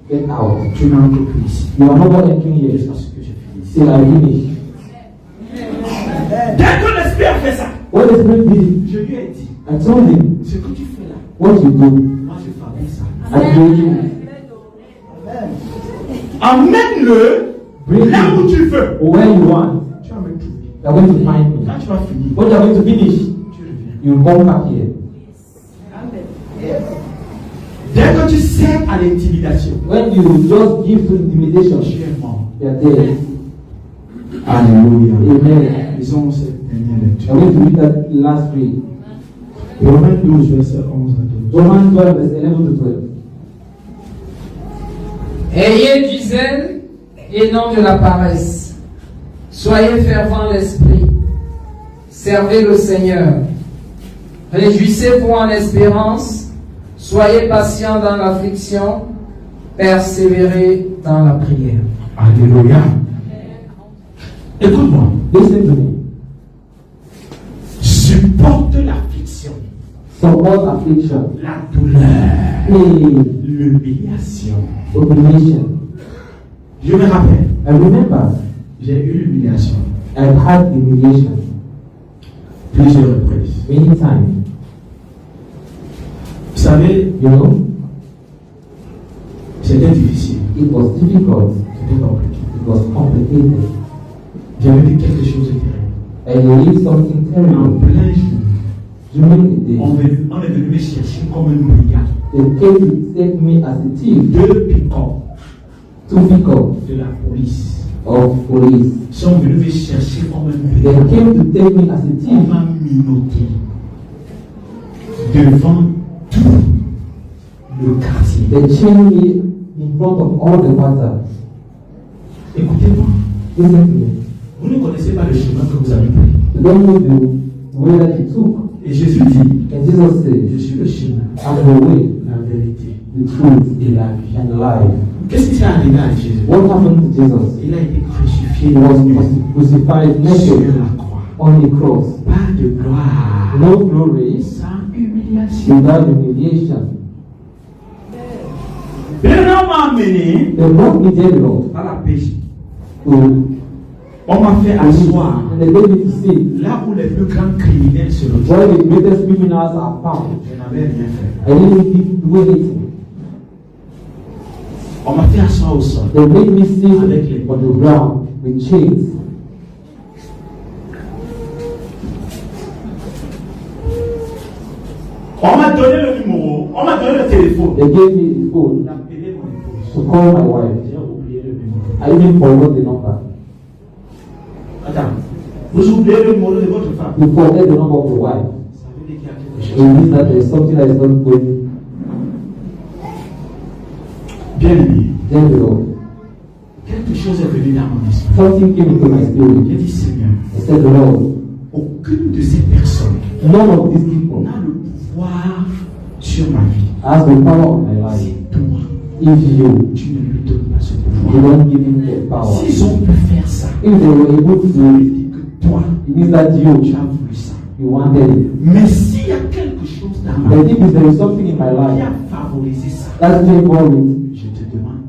Speaker 1: get out.
Speaker 2: Tu n'entres plus ici.
Speaker 1: You are not entering here
Speaker 2: Jusqu'à ce que j'ai fini ici.
Speaker 1: till I finish.
Speaker 2: Dès que l'esprit a fait ça,
Speaker 1: What the Spirit did,
Speaker 2: je lui ai dit,
Speaker 1: I told him,
Speaker 2: ce que tu fais là,
Speaker 1: what you do,
Speaker 2: moi je fabrique ça.
Speaker 1: I told you,
Speaker 2: Emmène-le
Speaker 1: bring
Speaker 2: là où
Speaker 1: him
Speaker 2: tu veux.
Speaker 1: where you want.
Speaker 2: Tu vas me trouver.
Speaker 1: You are going to find me.
Speaker 2: Quand tu vas finir,
Speaker 1: When you are going to finish,
Speaker 2: tu reviens.
Speaker 1: you come back here.
Speaker 2: Dès que tu sers à l'intimidation,
Speaker 1: When you just give to intimidation,
Speaker 2: tu es mort.
Speaker 1: you are dead.
Speaker 2: Alléluia.
Speaker 1: Amen.
Speaker 2: Lisons cette dernière lecture.
Speaker 1: I'm going to read that last read.
Speaker 2: Romains 12, verset 11 à 12.
Speaker 1: Romans 12, verse 11 to 12.
Speaker 3: Ayez du zèle et non de la paresse. Soyez fervents l'esprit. Servez le Seigneur. Réjouissez-vous en espérance. Soyez patients dans l'affliction. Persévérez dans la prière.
Speaker 2: Alléluia. Écoute-moi.
Speaker 1: Listen to me.
Speaker 2: Supporte l'affliction,
Speaker 1: Support affliction,
Speaker 2: la douleur,
Speaker 1: pain,
Speaker 2: l'humiliation.
Speaker 1: humiliation.
Speaker 2: Je me rappelle,
Speaker 1: I remember
Speaker 2: j'ai eu l'humiliation
Speaker 1: I've had humiliation
Speaker 2: plusieurs reprises.
Speaker 1: many times.
Speaker 2: Vous savez,
Speaker 1: You know,
Speaker 2: c'était difficile,
Speaker 1: it was difficult.
Speaker 2: c'était compliqué.
Speaker 1: It was complicated.
Speaker 2: J'avais vu quelque chose de terrible.
Speaker 1: I did something
Speaker 2: En
Speaker 1: terrible
Speaker 2: plein jour,
Speaker 1: during the day.
Speaker 2: on est venu me chercher comme une brigade.
Speaker 1: They came to take me as a thief,
Speaker 2: 2 pick-up
Speaker 1: two people
Speaker 2: de la police
Speaker 1: of police.
Speaker 2: sont venus me chercher comme une
Speaker 1: They
Speaker 2: brigade.
Speaker 1: came to take me as a
Speaker 2: On
Speaker 1: thief.
Speaker 2: m'a minauté devant tout le quartier.
Speaker 1: They chained me in front of all the quarters.
Speaker 2: Écoutez-moi,
Speaker 1: Listen to me.
Speaker 2: vous ne connaissez pas le chemin que vous avez pris.
Speaker 1: You don't know the way that you took.
Speaker 2: Et Jésus dit,
Speaker 1: And Jesus said,
Speaker 2: je suis le chemin,
Speaker 1: I'm the way,
Speaker 2: la vérité
Speaker 1: the truth,
Speaker 2: et la vie.
Speaker 1: and life.
Speaker 2: Qu'est-ce qui s'est arrivé à Jésus?
Speaker 1: What happened to Jesus?
Speaker 2: Il a été crucifié
Speaker 1: He was
Speaker 2: nu
Speaker 1: crucified
Speaker 2: sur
Speaker 1: naked
Speaker 2: la croix.
Speaker 1: on the cross.
Speaker 2: Pas de gloire,
Speaker 1: No glory,
Speaker 2: sans humiliation.
Speaker 1: without humiliation.
Speaker 2: Bernard m'a amené
Speaker 1: They brought me there, Lord,
Speaker 2: à la pêche.
Speaker 1: to
Speaker 2: On m'a fait asseoir
Speaker 1: and they made me to sit
Speaker 2: là où les plus grands criminels se retrouvent.
Speaker 1: where the greatest criminals are found.
Speaker 2: Je n'avais rien fait.
Speaker 1: I didn't do anything.
Speaker 2: On m'a fait asseoir au sol.
Speaker 1: They made me sit
Speaker 2: Avec les
Speaker 1: on the ground with chains.
Speaker 2: On m'a donné le numéro, on m'a donné le téléphone.
Speaker 1: They gave me the phone
Speaker 2: J'ai appelé mon épouse.
Speaker 1: to call my wife.
Speaker 2: J'ai oublié le numéro.
Speaker 1: I even forgot the number.
Speaker 2: Attends. Vous oubliez le numéro de votre femme.
Speaker 1: You forget the number of your wife.
Speaker 2: Ça veut dire qu'il y a quelque chose.
Speaker 1: It means that there is something that is not going.
Speaker 2: Bien aimé.
Speaker 1: Then the Lord.
Speaker 2: Quelque chose est venu dans mon esprit.
Speaker 1: Something came into my
Speaker 2: J'ai
Speaker 1: spirit.
Speaker 2: dit Seigneur,
Speaker 1: I said, the Lord,
Speaker 2: aucune de ces personnes
Speaker 1: none of these people
Speaker 2: n'a le pouvoir sur ma vie.
Speaker 1: has the power of my life.
Speaker 2: C'est toi.
Speaker 1: If you,
Speaker 2: Tu ne lui donnes pas ce
Speaker 1: you
Speaker 2: pouvoir.
Speaker 1: don't give him the power.
Speaker 2: S'ils ont pu faire ça,
Speaker 1: If they were able to
Speaker 2: ça
Speaker 1: do
Speaker 2: veut
Speaker 1: it,
Speaker 2: dire que toi,
Speaker 1: it means that
Speaker 2: tu
Speaker 1: you
Speaker 2: as voulu ça.
Speaker 1: wanted it.
Speaker 2: Mais s'il y a quelque chose dans ma
Speaker 1: But
Speaker 2: vie
Speaker 1: if there is something in my
Speaker 2: qui
Speaker 1: life
Speaker 2: a favorisé ça,
Speaker 1: that's favoring it,
Speaker 2: je te demande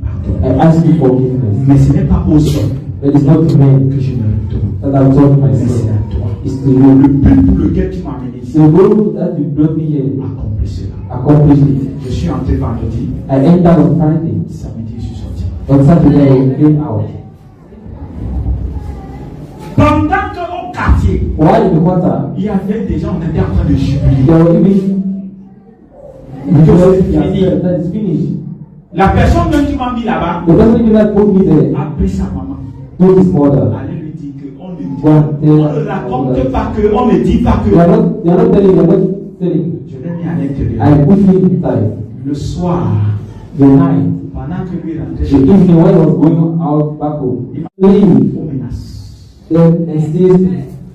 Speaker 1: I
Speaker 2: pardon.
Speaker 1: ask you forgiveness.
Speaker 2: Mais ce n'est pas aux hommes
Speaker 1: It is not to men
Speaker 2: que je me retourne,
Speaker 1: that I've told
Speaker 2: mais
Speaker 1: myself.
Speaker 2: c'est à toi.
Speaker 1: It's to
Speaker 2: Le
Speaker 1: you.
Speaker 2: but pour lequel tu m'as amené ici,
Speaker 1: The role that you brought me here,
Speaker 2: accomplis cela.
Speaker 1: accomplish it.
Speaker 2: Je suis entré vendredi,
Speaker 1: I entered on Friday.
Speaker 2: samedi je suis sorti.
Speaker 1: On Saturday I came out.
Speaker 2: Pendant qu'au quartier,
Speaker 1: While in the quarter,
Speaker 2: il y avait des gens qui étaient en train de jubiler.
Speaker 1: they were even
Speaker 2: Fini.
Speaker 1: yourself that is finished.
Speaker 2: La personne même qui m'a mis là-bas
Speaker 1: The person even that put me there
Speaker 2: a appelé sa maman.
Speaker 1: told his mother.
Speaker 2: Allez lui dire qu'on ne dit
Speaker 1: Go and tell
Speaker 2: on ne raconte pas que, on ne dit pas que.
Speaker 1: They are not telling, they are not telling.
Speaker 2: Je l'ai mis à l'intérieur.
Speaker 1: I put him inside.
Speaker 2: Le soir,
Speaker 1: The night,
Speaker 2: pendant que lui rentrait
Speaker 1: the
Speaker 2: chez lui,
Speaker 1: evening when I was going out back home, leave,
Speaker 2: on menace.
Speaker 1: then insist,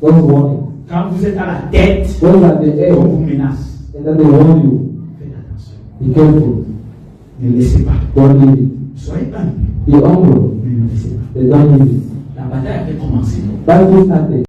Speaker 1: don't warn him.
Speaker 2: Quand vous êtes à la tête,
Speaker 1: When you are at the
Speaker 2: on
Speaker 1: end,
Speaker 2: vous menace.
Speaker 1: and then they warn you,
Speaker 2: Faites attention.
Speaker 1: be careful,
Speaker 2: Ne laissez pas.
Speaker 1: don't leave it.
Speaker 2: Soyez humble,
Speaker 1: Be humble,
Speaker 2: mais ne laissez pas.
Speaker 1: they don't leave it.
Speaker 2: La bataille avait commencé.
Speaker 1: Bible started.